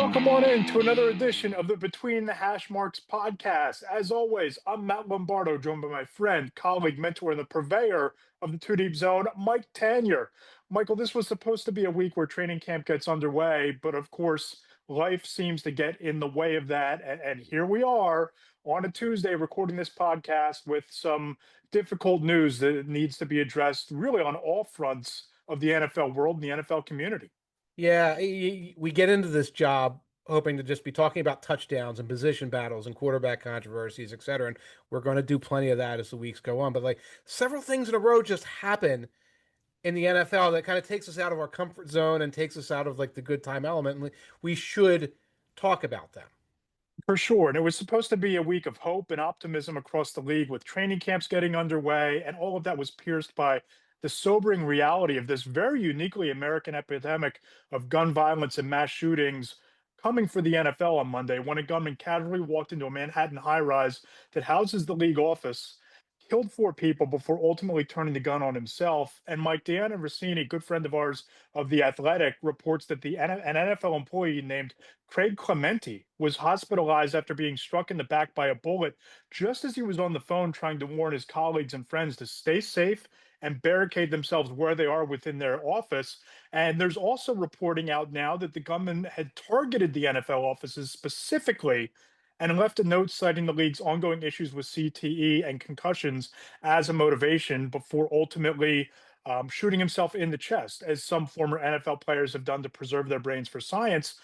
Welcome on in to another edition of the Between the Hash Marks podcast. As always, I'm Matt Lombardo, joined by my friend, colleague, mentor, and the purveyor of the Two Deep Zone, Mike Tanier. Michael, this was supposed to be a week where training camp gets underway, but of course, life seems to get in the way of that. And here we are on a Tuesday recording this podcast with some difficult news that needs to be addressed really on all fronts of the NFL world and the NFL community. Yeah, we get into this job hoping to just be talking about touchdowns and position battles and quarterback controversies, et cetera. And we're going to do plenty of that as the weeks go on. But like several things in a row just happen in the NFL that kind of takes us out of our comfort zone and takes us out of like the good time element. And we should talk about them. For sure. And it was supposed to be a week of hope and optimism across the league with training camps getting underway. And all of that was pierced by the sobering reality of this very uniquely American epidemic of gun violence and mass shootings coming for the NFL on Monday when a gunman casually walked into a Manhattan high rise that houses the league office, killed four people before ultimately turning the gun on himself. And Mike Deanna Rossini, good friend of ours of The Athletic, reports that an NFL employee named Craig Clementi was hospitalized after being struck in the back by a bullet just as he was on the phone trying to warn his colleagues and friends to stay safe and barricade themselves where they are within their office. And there's also reporting out now that the gunman had targeted the NFL offices specifically and left a note citing the league's ongoing issues with CTE and concussions as a motivation before ultimately shooting himself in the chest, as some former NFL players have done to preserve their brains for science.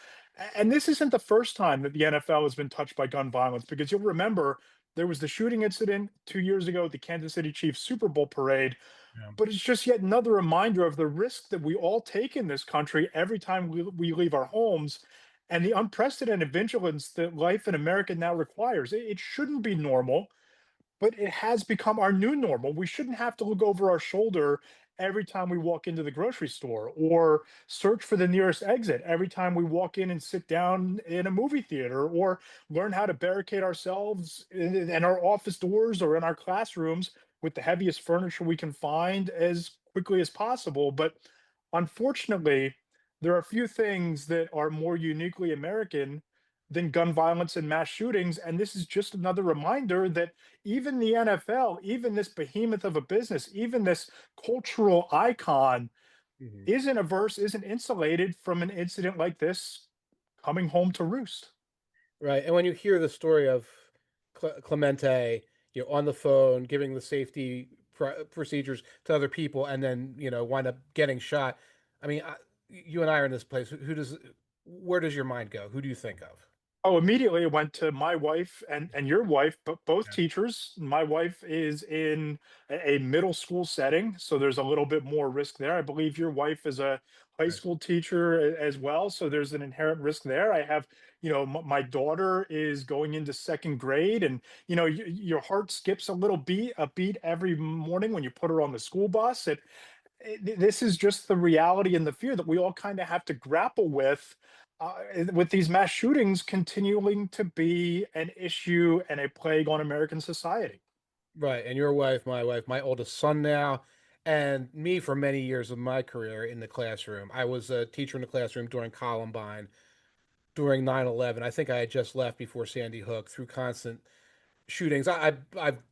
And this isn't the first time that the NFL has been touched by gun violence, because you'll remember there was the shooting incident 2 years ago at the Kansas City Chiefs Super Bowl parade. Yeah. But it's just yet another reminder of the risk that we all take in this country every time we leave our homes and the unprecedented vigilance that life in America now requires. It shouldn't be normal, but it has become our new normal. We shouldn't have to look over our shoulder every time we walk into the grocery store or search for the nearest exit every time we walk in and sit down in a movie theater or learn how to barricade ourselves in our office doors or in our classrooms with the heaviest furniture we can find as quickly as possible. But unfortunately, there are few things that are more uniquely American than gun violence and mass shootings. And this is just another reminder that even the NFL, even this behemoth of a business, even this cultural icon Mhm. isn't averse, isn't insulated from an incident like this coming home to roost. Right. And when you hear the story of Clemente, on the phone, giving the safety procedures to other people, and then, wind up getting shot. I mean, you and I are in this place. Where does your mind go? Who do you think of? Oh, immediately it went to my wife and your wife, but both Yeah. teachers. My wife is in a middle school setting, so there's a little bit more risk there. I believe your wife is a high Right. school teacher as well, so there's an inherent risk there. I have, my daughter is going into second grade, and your heart skips a beat every morning when you put her on the school bus. This is just the reality and the fear that we all kind of have to grapple with these mass shootings continuing to be an issue and a plague on American society. Right. And your wife, my oldest son now, and me for many years of my career in the classroom. I was a teacher in the classroom during Columbine, during 9/11. I think I had just left before Sandy Hook through constant shootings. I've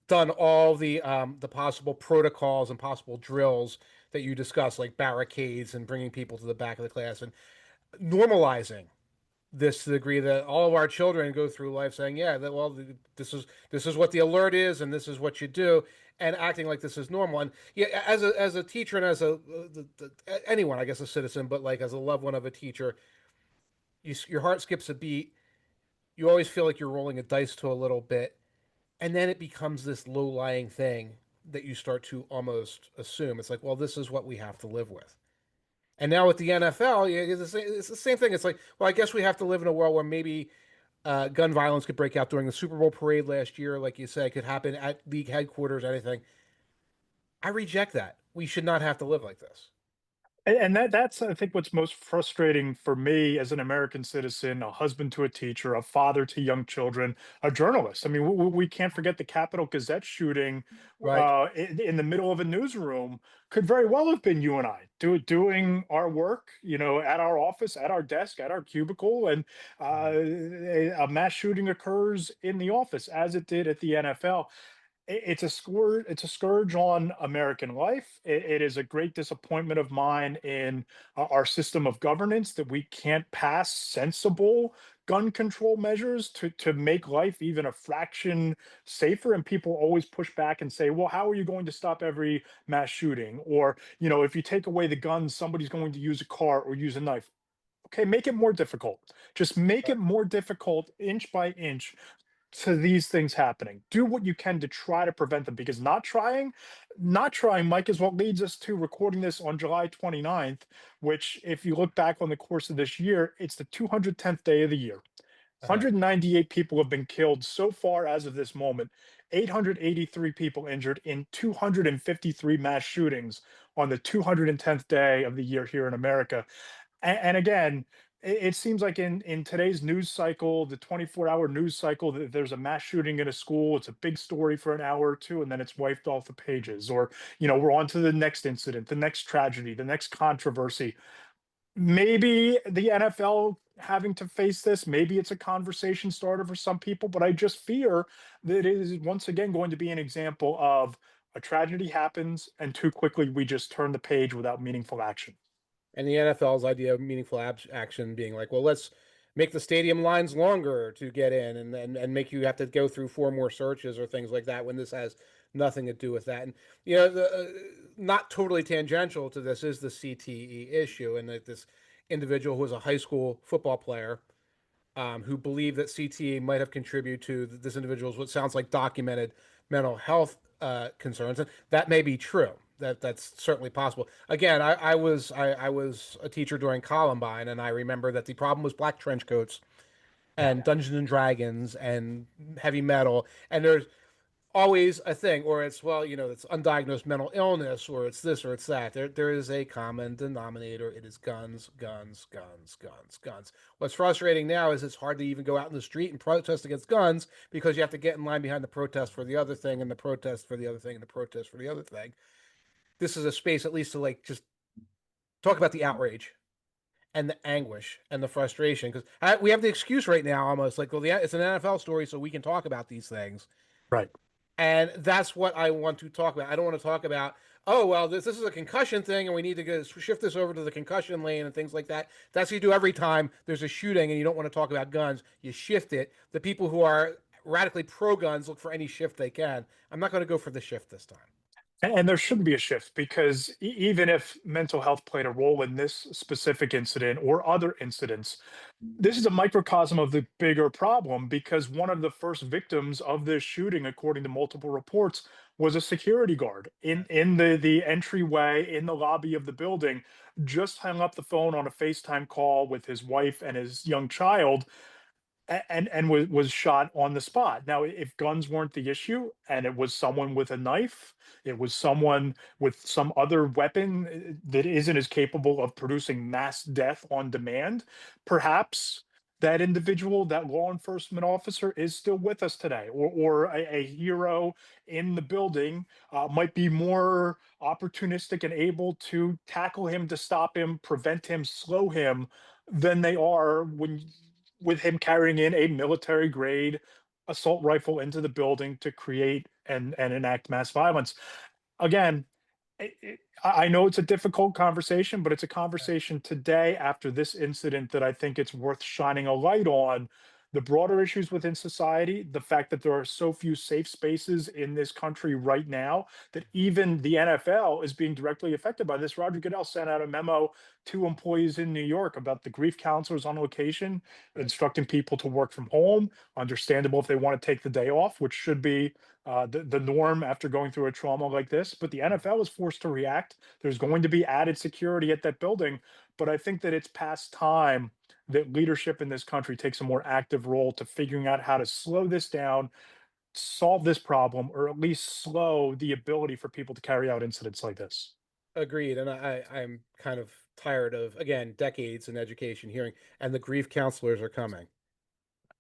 done all the possible protocols and possible drills that you discuss, like barricades and bringing people to the back of the class and normalizing this to the degree that all of our children go through life saying, "Yeah, that well, this is what the alert is, and this is what you do," and acting like this is normal. And yeah, as a teacher and as anyone, I guess a citizen, but like as a loved one of a teacher, your heart skips a beat. You always feel like you're rolling a dice to a little bit, and then it becomes this low-lying thing that you start to almost assume. It's like, well, this is what we have to live with. And now with the NFL, yeah, it's the same thing. It's like, well, I guess we have to live in a world where maybe gun violence could break out during the Super Bowl parade last year, like you said, could happen at league headquarters, anything. I reject that. We should not have to live like this. And that's I think what's most frustrating for me as an American citizen, a husband to a teacher, a father to young children, a journalist. I mean, we can't forget the Capitol Gazette shooting Right. in the middle of a newsroom could very well have been you and I doing our work, at our office, at our desk, at our cubicle, and Mhm. a mass shooting occurs in the office as it did at the NFL. It's a scourge on American life. It is a great disappointment of mine in our system of governance that we can't pass sensible gun control measures to make life even a fraction safer. And people always push back and say, well, how are you going to stop every mass shooting? Or, if you take away the guns, somebody's going to use a car or use a knife. Okay, make it more difficult. Just make it more difficult inch by inch to these things happening. Do what you can to try to prevent them, because not trying, Mike, is what leads us to recording this on July 29th, which, if you look back on the course of this year, it's the 210th day of the year. Uh-huh. 198 people have been killed so far as of this moment, 883 people injured in 253 mass shootings on the 210th day of the year here in America. And again, it seems like in today's news cycle, the 24-hour news cycle, there's a mass shooting in a school. It's a big story for an hour or two, and then it's wiped off the pages. Or, we're on to the next incident, the next tragedy, the next controversy. Maybe the NFL having to face this, maybe it's a conversation starter for some people, but I just fear that it is once again going to be an example of a tragedy happens and too quickly we just turn the page without meaningful action. And the NFL's idea of meaningful action being like, well, let's make the stadium lines longer to get in, and make you have to go through four more searches or things like that, when this has nothing to do with that. And not totally tangential to this is the CTE issue, and that this individual who was a high school football player, who believed that CTE might have contributed to this individual's what sounds like documented mental health concerns. And that may be true. That's certainly possible. Again, I was a teacher during Columbine, and I remember that the problem was black trench coats Yeah. and Dungeons and Dragons and heavy metal. And there's always a thing, or it's, well, it's undiagnosed mental illness, or it's this or it's that. There is a common denominator. It is guns, guns, guns, guns, guns. What's frustrating now is it's hard to even go out in the street and protest against guns, because you have to get in line behind the protest for the other thing, and the protest for the other thing, and the protest for the other thing. This is a space at least to, like, just talk about the outrage and the anguish and the frustration, because we have the excuse right now, almost like, well, it's an NFL story, so we can talk about these things. Right. And that's what I want to talk about. I don't want to talk about, oh, well, this is a concussion thing, and we need to shift this over to the concussion lane and things like that. That's what you do every time there's a shooting and you don't want to talk about guns. You shift it. The people who are radically pro guns look for any shift they can. I'm not going to go for the shift this time. And there should be a shift, because even if mental health played a role in this specific incident or other incidents, this is a microcosm of the bigger problem, because one of the first victims of this shooting, according to multiple reports, was a security guard in the entryway in the lobby of the building, just hung up the phone on a FaceTime call with his wife and his young child, and was shot on the spot. Now, if guns weren't the issue and it was someone with a knife, it was someone with some other weapon that isn't as capable of producing mass death on demand, perhaps that individual, that law enforcement officer, is still with us today, or a hero in the building might be more opportunistic and able to tackle him, to stop him, prevent him, slow him, than they are with him carrying in a military grade assault rifle into the building to create and enact mass violence. Again, I know it's a difficult conversation, but it's a conversation today after this incident that I think it's worth shining a light on the broader issues within society, the fact that there are so few safe spaces in this country right now that even the NFL is being directly affected by this. Roger Goodell sent out a memo to employees in New York about the grief counselors on location, Right. instructing people to work from home. Understandable if they want to take the day off, which should be the norm after going through a trauma like this. But the NFL is forced to react. There's going to be added security at that building. But I think that it's past time that leadership in this country takes a more active role to figuring out how to slow this down, solve this problem, or at least slow the ability for people to carry out incidents like this. Agreed. And I'm kind of tired of, again, decades in education hearing, and the grief counselors are coming.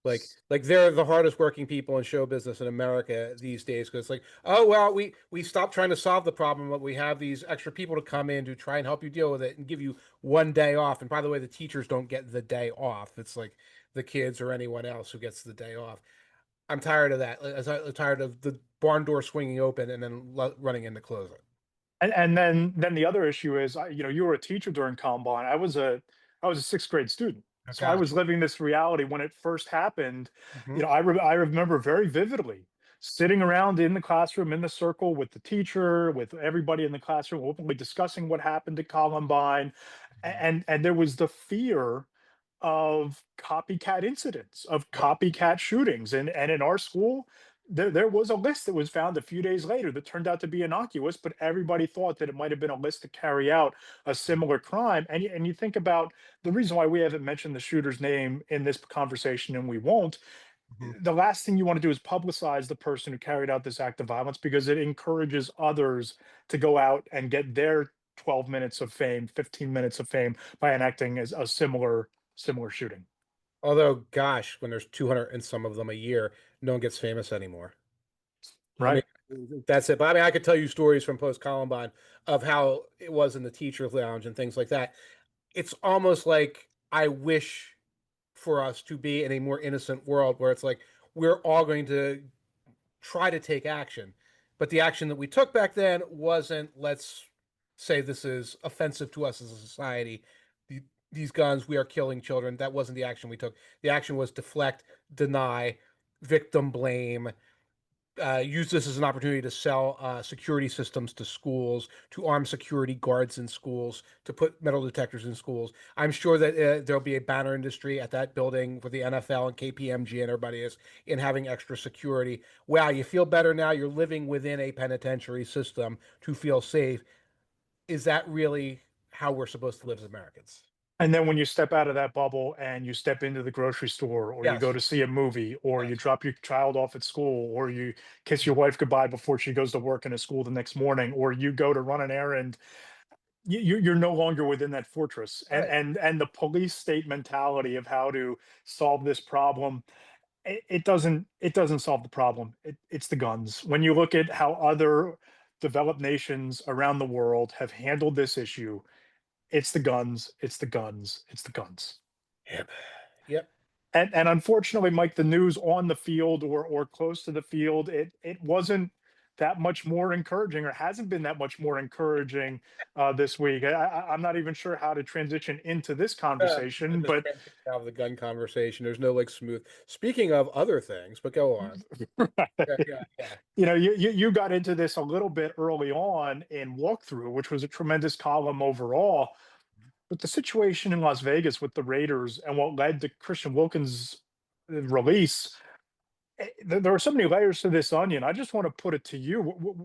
Like they're the hardest working people in show business in America these days, because like, oh well, we stopped trying to solve the problem, but we have these extra people to come in to try and help you deal with it and give you one day off. And by the way, the teachers don't get the day off. It's like the kids or anyone else who gets the day off. I'm tired of that. I'm tired of the barn door swinging open and then running in to close it. And then the other issue is, you were a teacher during Combine. I was a sixth grade student, Oh so I gosh. was living this reality when it first happened. Hmm. I remember very vividly sitting around in the classroom in the circle with the teacher, with everybody in the classroom, openly discussing what happened at Columbine, and there was the fear of copycat incidents, of Yep. copycat shootings. And in our school, there was a list that was found a few days later that turned out to be innocuous, but everybody thought that it might have been a list to carry out a similar crime. And you think about the reason why we haven't mentioned the shooter's name in this conversation, and we won't. Hmm. The last thing you want to do is publicize the person who carried out this act of violence, because it encourages others to go out and get their 12 minutes of fame, 15 minutes of fame by enacting as a similar shooting, Although, gosh, when there's 200 and some of them a year, no one gets famous anymore. I mean, right? that's it. But I mean, I could tell you stories from post Columbine of how it was in the teacher lounge and things like that. It's almost like I wish for us to be in a more innocent world where it's like we're all going to try to take action. But the action that we took back then wasn't, let's say this is offensive to us as a society. The, these guns, we are killing children. That wasn't the action we took. The action was deflect, deny, victim blame, use this as an opportunity to sell security systems to schools, to arm security guards in schools, to put metal detectors in schools. I'm sure that there'll be a banner industry at that building for the NFL and KPMG and everybody is in having extra security. Wow, you feel better now. You're living within a penitentiary system to feel safe. Is that really how we're supposed to live as Americans? And then when you step out of that bubble and you step into the grocery store, or you go Yes. to see a movie, or you Yes. drop your child off at school, or you kiss your wife goodbye before she goes to work in a school the next morning, or you go to run an errand, you're no longer within that fortress. and Right. and and the police state mentality of how to solve this problem, it doesn't solve the problem. It's the guns. When you look at how other developed nations around the world have handled this issue, it's the guns, it's the guns, it's the guns. Yep. Yep. And unfortunately, Mike, the news on the field, or close to the field, it wasn't that much more encouraging, or hasn't been that much more encouraging this week. I'm not even sure how to transition into this conversation, Just but transition out of the gun conversation. There's no like smooth. Speaking of other things, but go on. Yeah, yeah, yeah. you got into this a little bit early on in walkthrough, which was a tremendous column overall. But the situation in Las Vegas with the Raiders and what led to Christian Wilkins' release, there are so many layers to this onion. I just want to put it to you: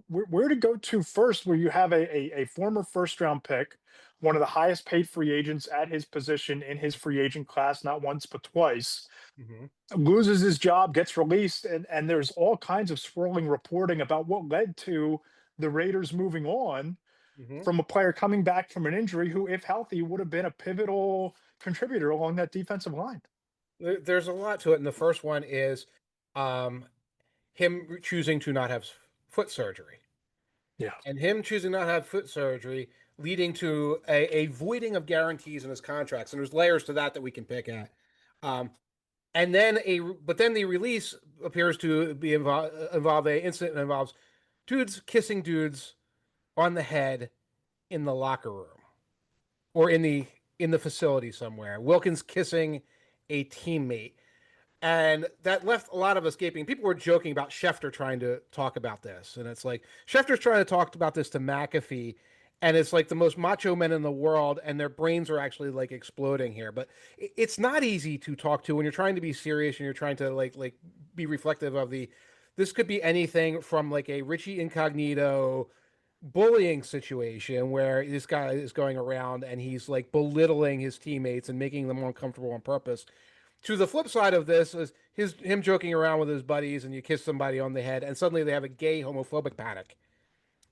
where to go to first, where you have a former first round pick, one of the highest paid free agents at his position in his free agent class, not once but twice, Hmm. loses his job, gets released, and there's all kinds of swirling reporting about what led to the Raiders moving on Hmm. from a player coming back from an injury who, if healthy, would have been a pivotal contributor along that defensive line. There's a lot to it, and the first one is um, him choosing to not have foot surgery, Yeah. and him choosing not to have foot surgery, leading to a voiding of guarantees in his contracts. And there's layers to that we can pick at. Um, and then but then the release appears to be involve a incident that involves dudes kissing dudes on the head in the locker room or in the facility somewhere. Wilkins kissing a teammate. And that left a lot of us gaping. People were joking about Schefter trying to talk about this. And it's like, Schefter's trying to talk about this to McAfee. And it's like the most macho men in the world, and their brains are actually like exploding here. But it's not easy to talk to when you're trying to be serious and you're trying to like be reflective of the. This could be anything from like a Richie Incognito bullying situation where this guy is going around and he's like belittling his teammates and making them uncomfortable on purpose. To the flip side of this is him joking around with his buddies and you kiss somebody on the head and suddenly they have a gay homophobic panic,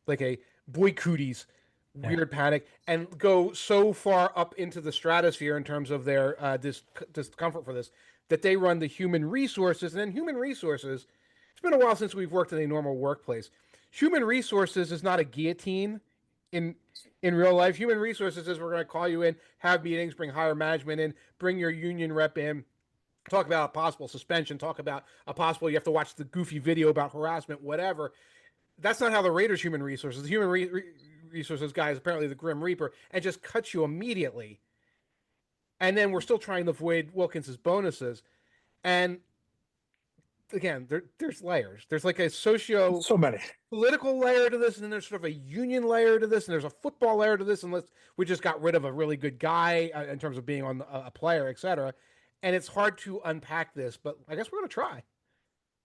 like a boy cooties Yeah. weird panic and go so far up into the stratosphere in terms of their discomfort for this that they run the human resources. And then human resources, it's been a while since we've worked in a normal workplace. Human resources is not a guillotine in in real life. Human resources is we're going to call you in, have meetings, bring higher management in, bring your union rep in, talk about a possible suspension, talk about a possible you have to watch the goofy video about harassment, whatever. That's not how the Raiders human resources. The human resources guy is apparently the Grim Reaper and just cuts you immediately. And then we're still trying to avoid Wilkins's bonuses. And again, there's layers. There's like a socio So many. political layer to this, and then there's sort of a union layer to this, and there's a football layer to this, unless we just got rid of a really good guy in terms of being on a player, etc. And it's hard to unpack this, but I guess we're going to try.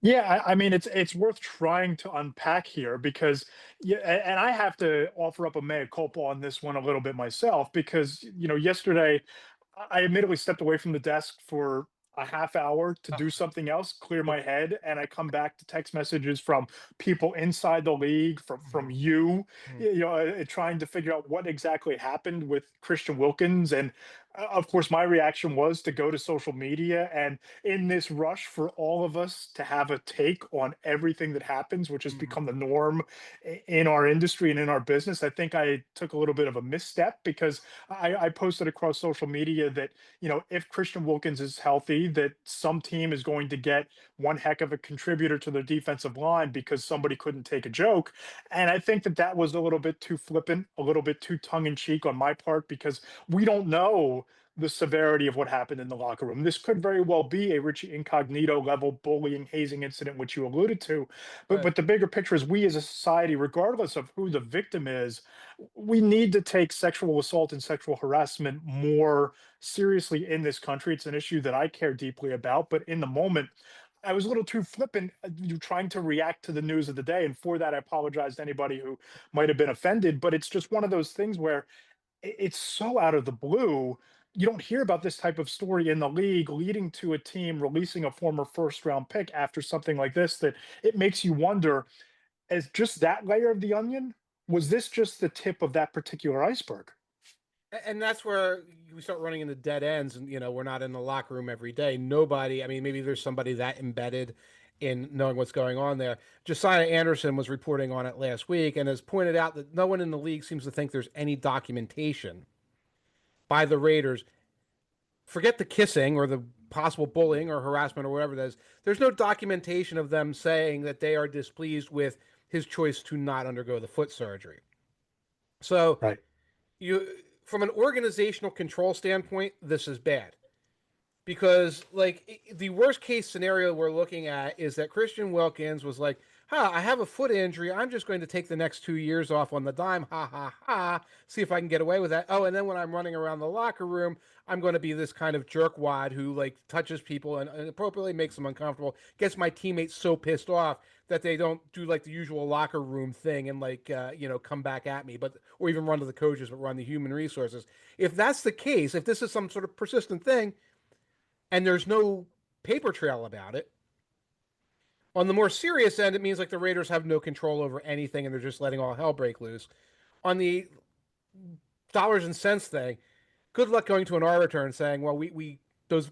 Yeah, I mean, it's worth trying to unpack here because yeah, and I have to offer up a mea culpa on this one a little bit myself because yesterday I admittedly stepped away from the desk for a half hour to Oh, do something else, clear my okay. head, and I come back to text messages from people inside the league, from you, Mm-hmm. trying to figure out what exactly happened with Christian Wilkins, and of course, my reaction was to go to social media, and in this rush for all of us to have a take on everything that happens, which has Mm-hmm. become the norm in our industry and in our business, I think I took a little bit of a misstep because I posted across social media that if Christian Wilkins is healthy, that some team is going to get one heck of a contributor to their defensive line because somebody couldn't take a joke. And I think that that was a little bit too flippant, a little bit too tongue in cheek on my part because we don't know the severity of what happened in the locker room. This could very well be a Richie Incognito level bullying, hazing incident, which you alluded to. But Right. but the bigger picture is we as a society, regardless of who the victim is, we need to take sexual assault and sexual harassment more seriously in this country. It's an issue that I care deeply about, but in the moment, I was a little too flippant, trying to react to the news of the day. And for that, I apologize to anybody who might have been offended. But it's just one of those things where it's so out of the blue. You don't hear about this type of story in the league leading to a team releasing a former first round pick after something like this, that it makes you wonder, as just that layer of the onion, was this just the tip of that particular iceberg? And that's where we start running into dead ends, and we're not in the locker room every day. Nobody, I mean, maybe there's somebody that embedded in knowing what's going on there. Josiah Anderson was reporting on it last week and has pointed out that no one in the league seems to think there's any documentation by the Raiders. Forget the kissing or the possible bullying or harassment or whatever that is. There's no documentation of them saying that they are displeased with his choice to not undergo the foot surgery. So Right. you, from an organizational control standpoint, this is bad because like the worst case scenario we're looking at is that Christian Wilkins was like, I have a foot injury. I'm just going to take the next 2 years off on the dime. Ha ha ha. See if I can get away with that. Oh, and then when I'm running around the locker room, I'm going to be this kind of jerkwad who like touches people and appropriately makes them uncomfortable, gets my teammates so pissed off that they don't do like the usual locker room thing and like come back at me, but or even run to the coaches, but run the human resources. If that's the case, if this is some sort of persistent thing, and there's no paper trail about it. On the more serious end, it means like the Raiders have no control over anything and they're just letting all hell break loose. On the dollars and cents thing, good luck going to an arbiter and saying, well, we those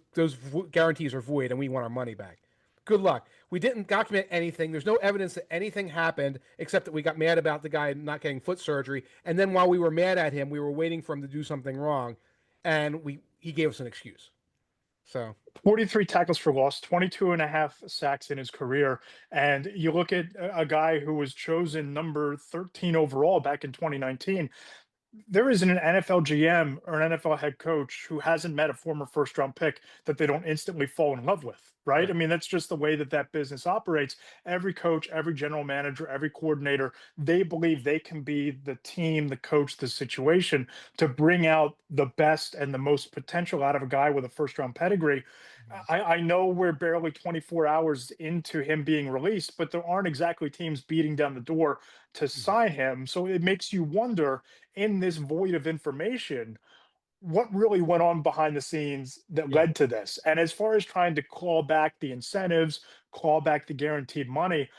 guarantees are void and we want our money back. Good luck. We didn't document anything. There's no evidence that anything happened except that we got mad about the guy not getting foot surgery. And then while we were mad at him, we were waiting for him to do something wrong, and we he gave us an excuse. So 43 tackles for loss, 22 and a half sacks in his career. And you look at a guy who was chosen number 13 overall back in 2019. There isn't an NFL GM or an NFL head coach who hasn't met a former first round pick that they don't instantly fall in love with, right? I right. mean, that's just the way that that business operates. Every coach, every general manager, every coordinator, they believe they can be the team, the coach, the situation to bring out the best and the most potential out of a guy with a first round pedigree. I know we're barely 24 hours into him being released, but there aren't exactly teams beating down the door to Mhm. sign him. So it makes you wonder, in this void of information, what really went on behind the scenes that Yeah. led to this. And as far as trying to claw back the incentives, claw back the guaranteed money,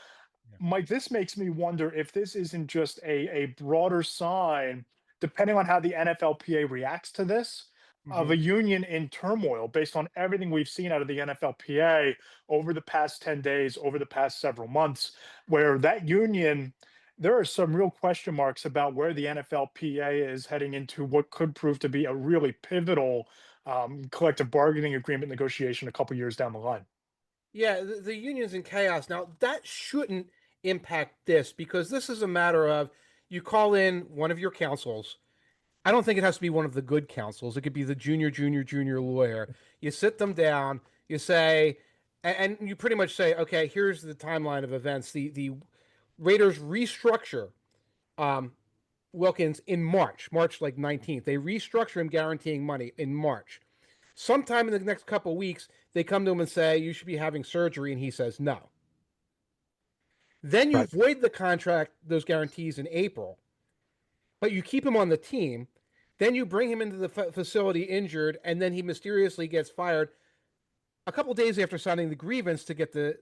Yeah. Mike, this makes me wonder if this isn't just a broader sign depending on how the NFLPA reacts to this, of Hmm. a union in turmoil based on everything we've seen out of the NFLPA over the past 10 days, over the past several months, where that union, there are some real question marks about where the NFLPA is heading into what could prove to be a really pivotal collective bargaining agreement negotiation a couple years down the line. Yeah, the union's in chaos. Now, that shouldn't impact this because this is a matter of you call in one of your counsels. I don't think it has to be one of the good counsels. It could be the junior lawyer. You sit them down, you say, and you pretty much say, okay, here's the timeline of events. The Raiders restructure um, Wilkins in March like 19th. They restructure him, guaranteeing money in March. Sometime in the next couple of weeks, they come to him and say, you should be having surgery. And he says, no. Then you Right. void the contract, those guarantees in April, but you keep him on the team. Then you bring him into the facility injured, and then he mysteriously gets fired a couple of days after signing the grievance to get the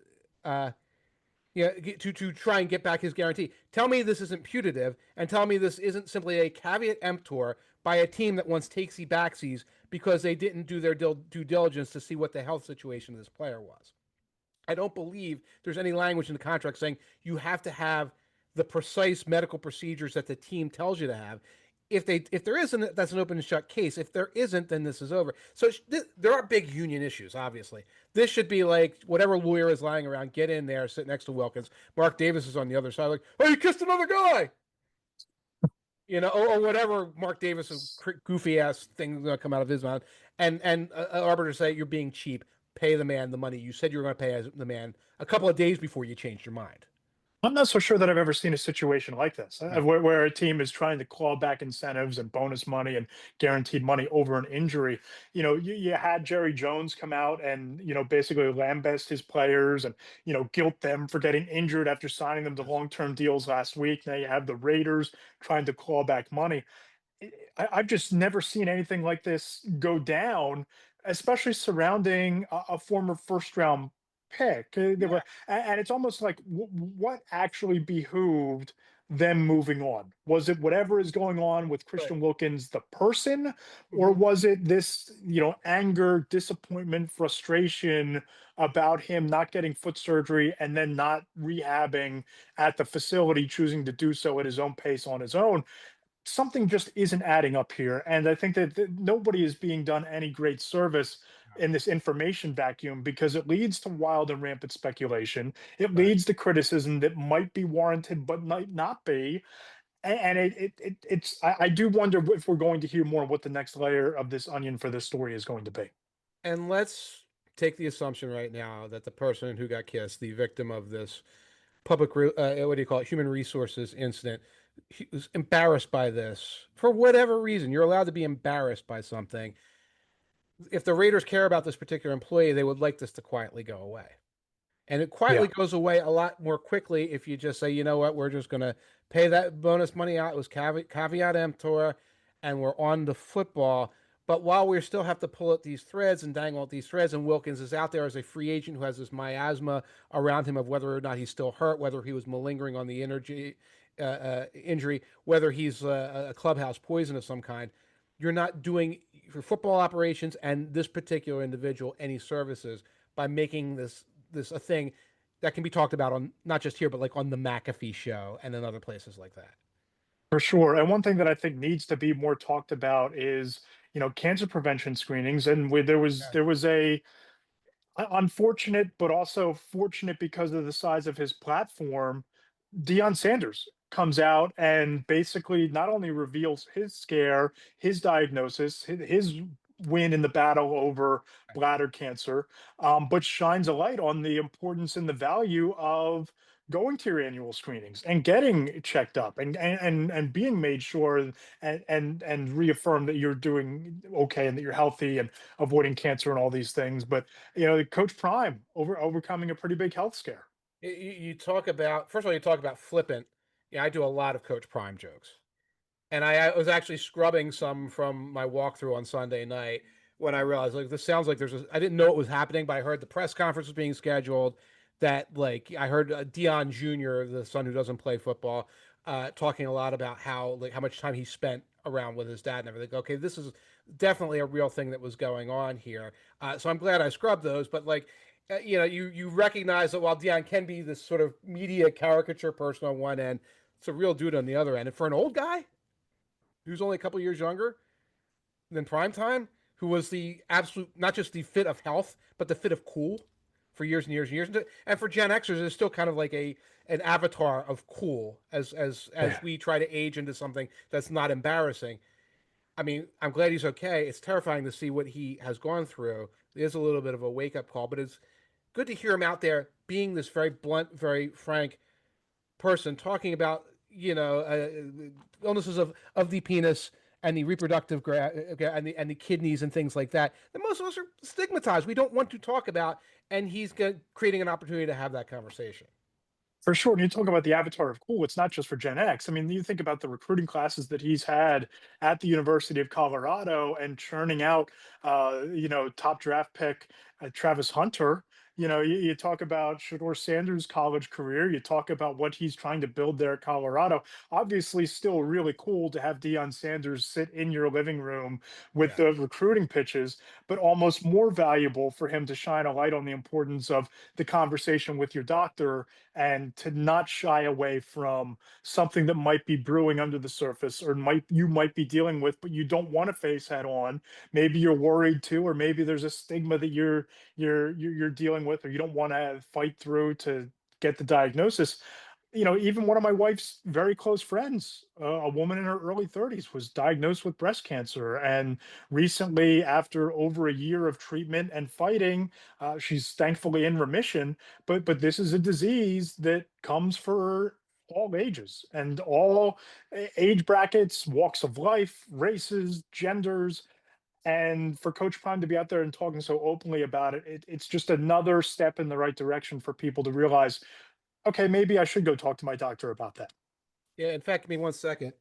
to try and get back his guarantee. Tell me this isn't putative, and tell me this isn't simply a caveat emptor by a team that wants takesy backsies because they didn't do their due diligence to see what the health situation of this player was. I don't believe there's any language in the contract saying you have to have the precise medical procedures that the team tells you to have. If there isn't, that's an open and shut case. If there isn't, then this is over. So there are big union issues. Obviously, this should be like whatever lawyer is lying around, get in there, sit next to Wilkins. Mark Davis is on the other side, like, oh, you kissed another guy, or whatever Mark Davis's goofy ass thing going to come out of his mouth, and arbiter say you're being cheap. Pay the man the money you said you were going to pay the man a couple of days before you changed your mind. I'm not so sure that I've ever seen a situation like this, No, where a team is trying to claw back incentives and bonus money and guaranteed money over an injury. You had Jerry Jones come out and basically lambast his players and guilt them for getting injured after signing them to yes, long-term deals last week. Now you have the Raiders trying to claw back money. I've just never seen anything like this go down, especially surrounding a former first round pick. yeah, And it's almost like what actually behooved them moving on? Was it whatever is going on with right. Christian Wilkins, the person, or Mm-hmm. was it this, anger, disappointment, frustration about him not getting foot surgery and then not rehabbing at the facility, choosing to do so at his own pace on his own? Something just isn't adding up here. And I think that nobody is being done any great service in this information vacuum because it leads to wild and rampant speculation. It Right. leads to criticism that might be warranted but might not be. And I do wonder if we're going to hear more what the next layer of this onion for this story is going to be. And let's take the assumption right now that the person who got kissed, the victim of this what do you call it, human resources incident, he was embarrassed by this for whatever reason. You're allowed to be embarrassed by something. If the Raiders care about this particular employee, they would like this to quietly go away. And it quietly Yeah. goes away a lot more quickly if you just say, you know what, we're just going to pay that bonus money out. It was caveat emptor, and we're on the football. But while we still have to pull at these threads and dangle at these threads, and Wilkins is out there as a free agent who has this miasma around him of whether or not he's still hurt, whether he was malingering on the injury, whether he's a clubhouse poison of some kind. You're not doing for football operations and this particular individual any services by making this a thing that can be talked about on not just here, but like on the McAfee show and in other places like that. For sure. And one thing that I think needs to be more talked about is, cancer prevention screenings. And Yeah. there was a unfortunate, but also fortunate because of the size of his platform. Deion Sanders comes out and basically not only reveals his scare, his diagnosis, his win in the battle over bladder cancer, but shines a light on the importance and the value of going to your annual screenings and getting checked up and being made sure and reaffirm that you're doing okay and that you're healthy and avoiding cancer and all these things. But Coach Prime overcoming a pretty big health scare. You talk about first of all, you talk about flippant. Yeah, I do a lot of Coach Prime jokes. And I was actually scrubbing some from my walkthrough on Sunday night when I realized like this sounds like I didn't know it was happening, but I heard the press conference was being scheduled. That like I heard Dion Jr., the son who doesn't play football, talking a lot about how much time he spent around with his dad and everything. Okay, this is definitely a real thing that was going on here. So I'm glad I scrubbed those. But like, you recognize that while Dion can be this sort of media caricature person on one end, it's a real dude on the other end. And for an old guy who's only a couple years younger than Prime Time, who was the absolute, not just the fit of health, but the fit of cool for years and years and years. And for Gen Xers, it's still kind of like an avatar of cool as Yeah. we try to age into something that's not embarrassing. I mean, I'm glad he's okay. It's terrifying to see what he has gone through. It is a little bit of a wake up call, but it's good to hear him out there being this very blunt, very frank person talking about illnesses of the penis and the reproductive and the kidneys and things like that most of us are stigmatized. We don't want to talk about, and he's creating an opportunity to have that conversation. For sure. And you talk about the avatar of cool, it's not just for Gen X. I mean, you think about the recruiting classes that he's had at the University of Colorado and churning out, top draft pick Travis Hunter. You talk about Shador Sanders' college career. You talk about what he's trying to build there at Colorado. Obviously, still really cool to have Deion Sanders sit in your living room with Yeah. the recruiting pitches, but almost more valuable for him to shine a light on the importance of the conversation with your doctor and to not shy away from something that might be brewing under the surface or might be dealing with but you don't want to face head on. Maybe you're worried too, or maybe there's a stigma that you're dealing with, or you don't want to fight through to get the diagnosis. Even one of my wife's very close friends, a woman in her early 30s, was diagnosed with breast cancer. And recently, after over a year of treatment and fighting, she's thankfully in remission. But this is a disease that comes for all ages and all age brackets, walks of life, races, genders. And for Coach Prime to be out there and talking so openly about it, it's just another step in the right direction for people to realize, okay, maybe I should go talk to my doctor about that. Yeah, in fact, give me 1 second.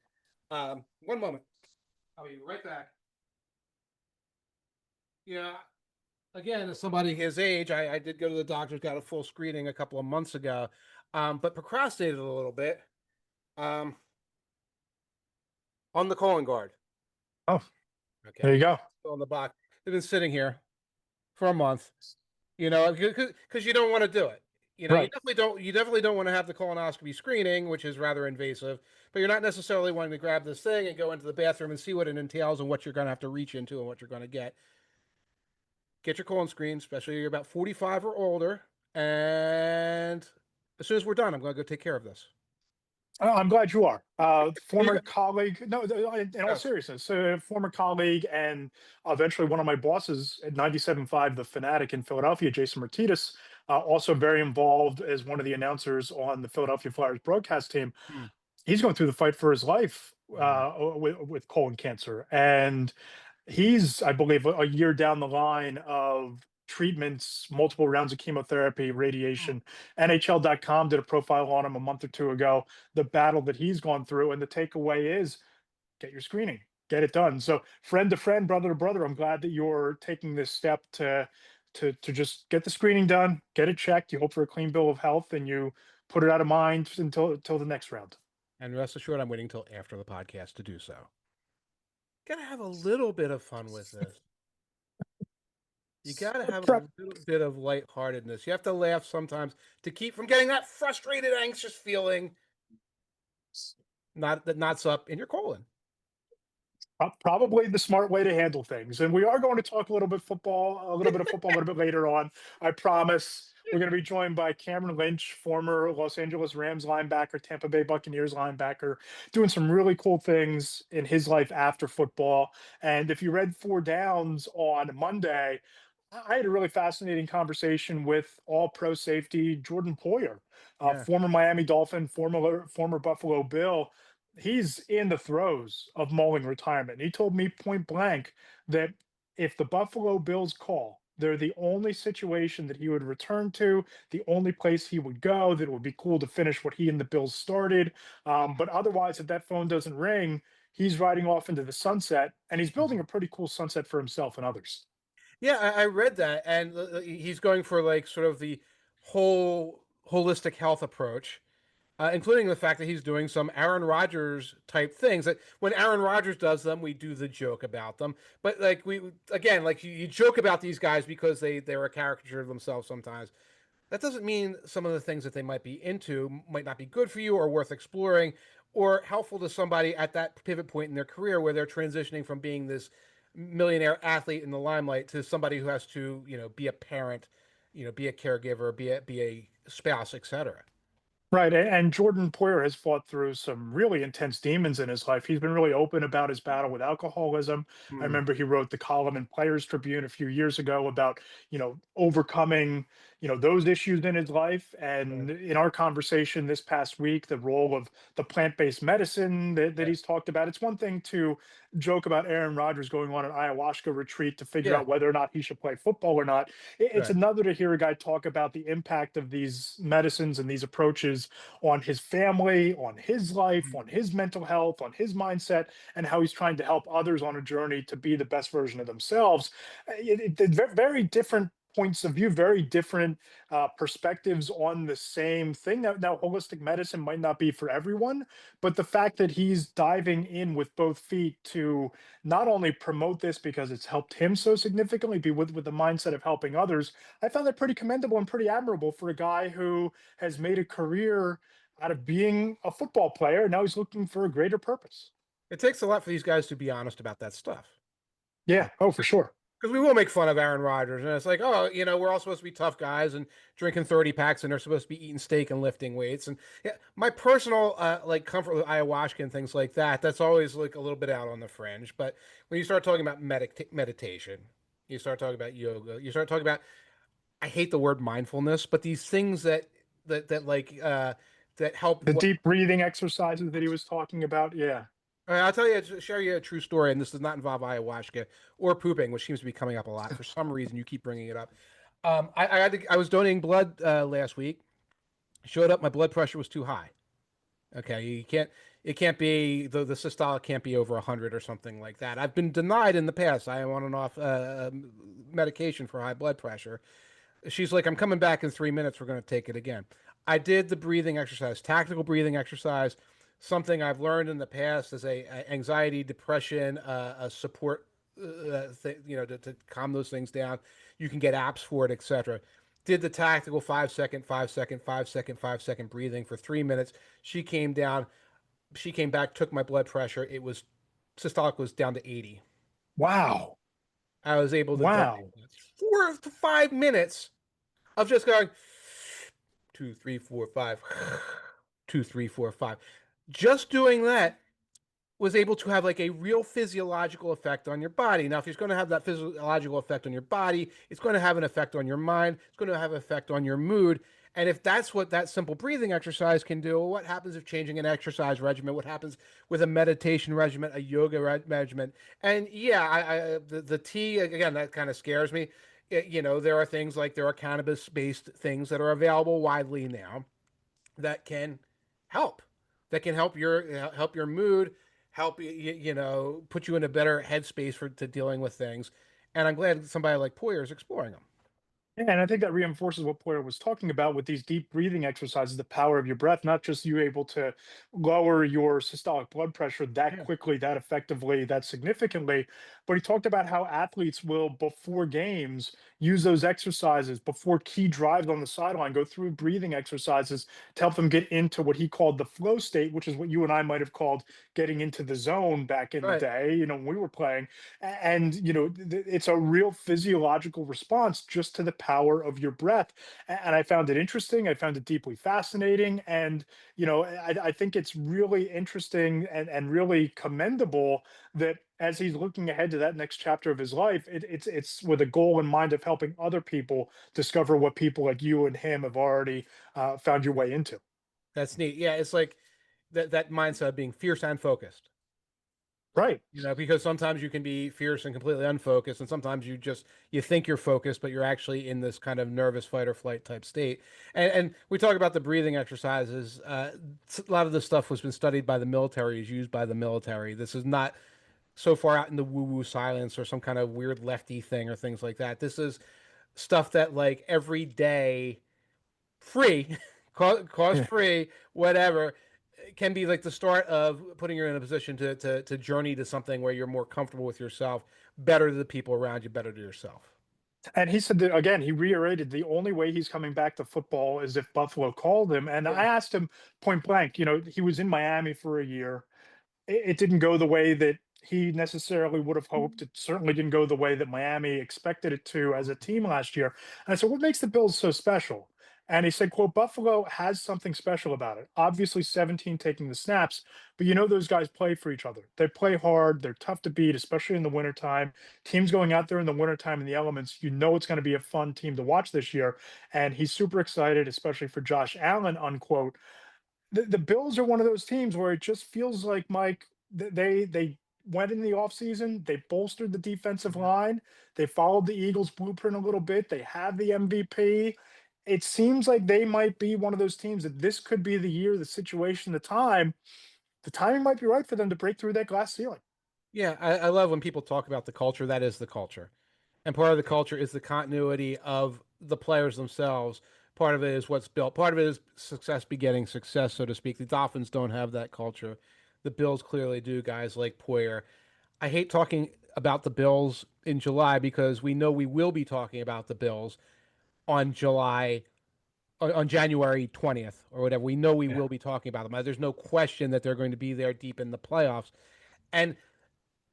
One moment. I'll be right back. Yeah, again, as somebody his age, I did go to the doctor, got a full screening a couple of months ago, but procrastinated a little bit um, on the colon guard. Oh, Okay, there you go. still in the box. They've been sitting here for a month, because you don't want to do it. Right. You definitely don't want to have the colonoscopy screening, which is rather invasive, but you're not necessarily wanting to grab this thing and go into the bathroom and see what it entails and what you're going to have to reach into and what you're going to get. Get your colon screen, especially if you're about 45 or older. And as soon as we're done, I'm going to go take care of this. I'm glad you are. You go. Former colleague, no, in all Yes. seriousness, former colleague and eventually one of my bosses at 97.5, The Fanatic in Philadelphia, Jason Martinez, also very involved as one of the announcers on the Philadelphia Flyers broadcast team. Hmm. He's going through the fight for his life Wow. with colon cancer. And he's, I believe, a year down the line of treatments, multiple rounds of chemotherapy, radiation. NHL.com did a profile on him a month or two ago, the battle that he's gone through. And the takeaway is get your screening, get it done. So, friend to friend, brother to brother, I'm glad that you're taking this step to just get the screening done, get it checked. You hope for a clean bill of health and you put it out of mind until the next round. And rest assured, I'm waiting until after the podcast to do so. Got to have a little bit of fun with this. You got to have a little bit of lightheartedness. You have to laugh sometimes to keep from getting that frustrated, anxious feeling. Not that knots up in your colon. Probably the smart way to handle things. And we are going to talk a little bit football, a little bit of football, a little bit later on. I promise. We're going to be joined by Cameron Lynch, former Los Angeles Rams linebacker, Tampa Bay Buccaneers linebacker, doing some really cool things in his life after football. And if you read Four Downs on Monday, I had a really fascinating conversation with all pro safety Jordan Poyer, Yeah. former Miami Dolphin, former Buffalo Bill. He's in the throes of mulling retirement. He told me point blank that if the Buffalo Bills call, they're the only situation that he would return to, the only place he would go, that it would be cool to finish what he and the Bills started. But otherwise, if that phone doesn't ring, he's riding off into the sunset, and he's building a pretty cool sunset for himself and others. Yeah, I read that, and he's going for like sort of the whole holistic health approach. including the fact that he's doing some Aaron Rodgers type things. That when Aaron Rodgers does them, we do the joke about them. But like we again, like you joke about these guys because they're a caricature of themselves sometimes. That doesn't mean some of the things that they might be into might not be good for you or worth exploring or helpful to somebody at that pivot point in their career where they're transitioning from being this millionaire athlete in the limelight to somebody who has to, be a parent, be a caregiver, be a spouse, etc. Right. And Jordan Poyer has fought through some really intense demons in his life. He's been really open about his battle with alcoholism. I Mm, remember he wrote the column in Players Tribune a few years ago about, overcoming, those issues in his life. right, And in our conversation this past week, the role of the plant-based medicine that right. he's talked about. It's one thing to joke about Aaron Rodgers going on an ayahuasca retreat to figure Yeah, out whether or not he should play football or not. It's right. another to hear a guy talk about the impact of these medicines and these approaches on his family, on his life, Mm. on his mental health, on his mindset, and how he's trying to help others on a journey to be the best version of themselves. Very different points of view, very different perspectives on the same thing. Now, holistic medicine might not be for everyone, but the fact that he's diving in with both feet to not only promote this because it's helped him so significantly, be with the mindset of helping others, I found that pretty commendable and pretty admirable for a guy who has made a career out of being a football player. Now he's looking for a greater purpose. It takes a lot for these guys to be honest about that stuff. Yeah. Oh, for sure. Because we will make fun of Aaron Rodgers, and it's like, oh, we're all supposed to be tough guys and drinking 30 packs, and they're supposed to be eating steak and lifting weights. And yeah, my personal like comfort with ayahuasca and things like that, that's always like a little bit out on the fringe. But when you start talking about meditation, you start talking about yoga, you start talking about, I hate the word mindfulness, but these things that like that help. The deep breathing exercises that he was talking about. Yeah. All right, I'll tell you, share you a true story, and this does not involve ayahuasca or pooping, which seems to be coming up a lot. For some reason, you keep bringing it up. I was donating blood last week. Showed up, my blood pressure was too high. Okay, it can't be the systolic can't be over 100 or something like that. I've been denied in the past. I am on and off medication for high blood pressure. She's like, I'm coming back in 3 minutes. We're going to take it again. I did the breathing exercise, tactical breathing exercise, something I've learned in the past as a anxiety, depression, a support thing, to calm those things down. You can get apps for it, etc. Did the tactical 5 second, 5 second, 5 second, 5 second breathing for 3 minutes. She came down. She came back, took my blood pressure. It was systolic was down to 80. Wow. I was able to donate Wow. 4 to 5 minutes of just going 2, 3, 4, 5, 2, 3, 4, 5. Just doing that was able to have like a real physiological effect on your body. Now, if it's going to have that physiological effect on your body, it's going to have an effect on your mind. It's going to have an effect on your mood. And if that's what that simple breathing exercise can do, what happens if changing an exercise regimen? What happens with a meditation regimen, a yoga regimen? And yeah, the tea again, that kind of scares me. There are things like there are cannabis-based things that are available widely now that can help, that can help your mood, help put you in a better headspace for to dealing with things. And I'm glad somebody like Poyer is exploring them. Yeah, and I think that reinforces what Poyer was talking about with these deep breathing exercises, the power of your breath, not just you able to lower your systolic blood pressure that Yeah, quickly, that effectively, that significantly, but he talked about how athletes will, before games, use those exercises, before key drives on the sideline, go through breathing exercises to help them get into what he called the flow state, which is what you and I might have called getting into the zone back in the right. day, when we were playing. And it's a real physiological response just to the power of your breath. And I found it interesting, I found it deeply fascinating, and I think it's really interesting and really commendable that as he's looking ahead to that next chapter of his life, it's with a goal in mind of helping other people discover what people like you and him have already found your way into. That's neat. Yeah, it's like that mindset of being fierce and focused. Right. Because sometimes you can be fierce and completely unfocused, and sometimes you think you're focused, but you're actually in this kind of nervous fight or flight type state. And we talk about the breathing exercises. A lot of this stuff was been studied by the military, is used by the military. This is not so far out in the woo woo silence or some kind of weird lefty thing or things like that. This is stuff that like every day free cost Yeah. free, whatever, can be like the start of putting you in a position to journey to something where you're more comfortable with yourself, better to the people around you, better to yourself. And he said that again, he reiterated the only way he's coming back to football is if Buffalo called him. And I Yeah. asked him point blank, he was in Miami for a year. It didn't go the way that he necessarily would have hoped. It certainly didn't go the way that Miami expected it to as a team last year. And I said, what makes the Bills so special? And he said, quote, Buffalo has something special about it. Obviously, 17 taking the snaps, but those guys play for each other. They play hard. They're tough to beat, especially in the wintertime. Teams going out there in the wintertime in the elements, it's going to be a fun team to watch this year. And he's super excited, especially for Josh Allen, unquote. The Bills are one of those teams where it just feels like, Mike, they went in the offseason, they bolstered the defensive Mhm. line, they followed the Eagles blueprint a little bit, they have the MVP. It seems like they might be one of those teams that this could be the year, the situation, the timing might be right for them to break through that glass ceiling. Yeah, I love when people talk about the culture. That is the culture. And part of the culture is the continuity of the players themselves. Part of it is what's built. Part of it is success begetting success, so to speak. The Dolphins don't have that culture. The Bills clearly do, guys like Poyer. I hate talking about the Bills in July because we know we will be talking about the Bills on January 20th or whatever. We know we Yeah. will be talking about them. There's no question that they're going to be there deep in the playoffs. And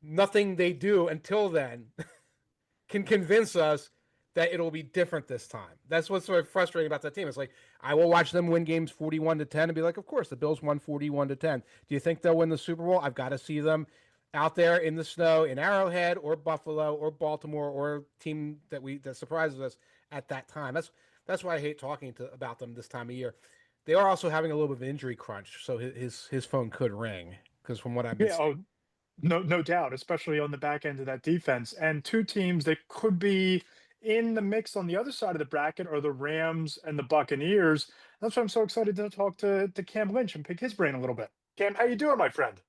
nothing they do until then can convince us that it'll be different this time. That's what's sort of frustrating about that team. It's like I will watch them win games 41-10 and be like, of course, the Bills won 41-10. Do you think they'll win the Super Bowl? I've got to see them out there in the snow in Arrowhead or Buffalo or Baltimore or a team that surprises us at that time. That's why I hate talking about them this time of year. They are also having a little bit of an injury crunch, so his phone could ring because from what I've been Yeah. seeing. Oh, no doubt, especially on the back end of that defense. And two teams that could be in the mix on the other side of the bracket are the Rams and the Buccaneers. That's why I'm so excited to talk to Cam Lynch and pick his brain a little bit. Cam, how you doing, my friend?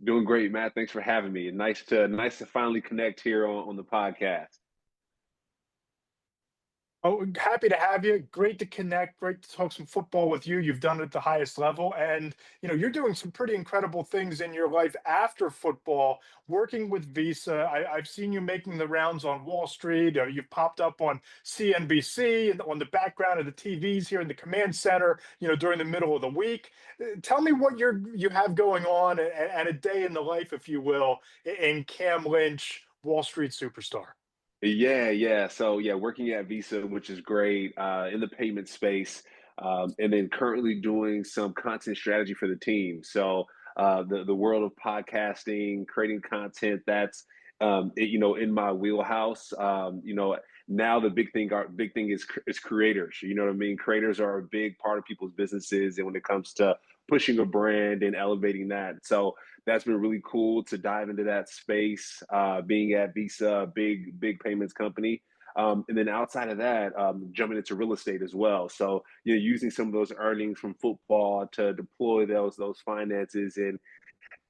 Doing great, Matt. Thanks for having me. Nice to finally connect here on the podcast. Oh, happy to have you. Great to connect. Great to talk some football with you. You've done it at the highest level, and you're doing some pretty incredible things in your life after football. Working with Visa, I've seen you making the rounds on Wall Street. You've popped up on CNBC and on the background of the TVs here in the command center. During the middle of the week. Tell me what you have going on, and a day in the life, if you will, in Cam Lynch, Wall Street superstar. Yeah. So yeah, working at Visa, which is great, in the payment space, and then currently doing some content strategy for the team. So the world of podcasting, creating content, that's in my wheelhouse. Now the big thing is creators. You know what I mean? Creators are a big part of people's businesses, and when it comes to pushing a brand and elevating that. So that's been really cool to dive into that space. Being at Visa, big payments company, and then outside of that, jumping into real estate as well. So using some of those earnings from football to deploy those finances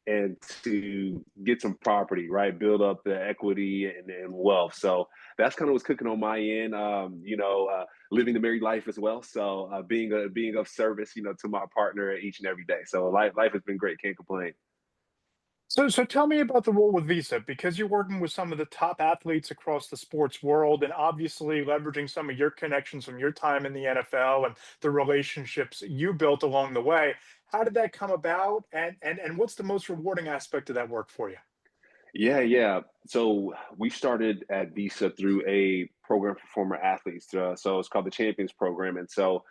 and to get some property, right? Build up the equity and wealth. So that's kind of what's cooking on my end. Living the married life as well. So being of service, to my partner each and every day. So life has been great. Can't complain. So tell me about the role with Visa, because you're working with some of the top athletes across the sports world and obviously leveraging some of your connections from your time in the NFL and the relationships you built along the way. How did that come about? And what's the most rewarding aspect of that work for you? Yeah. So we started at Visa through a program for former athletes. So it's called the Champions Program, and so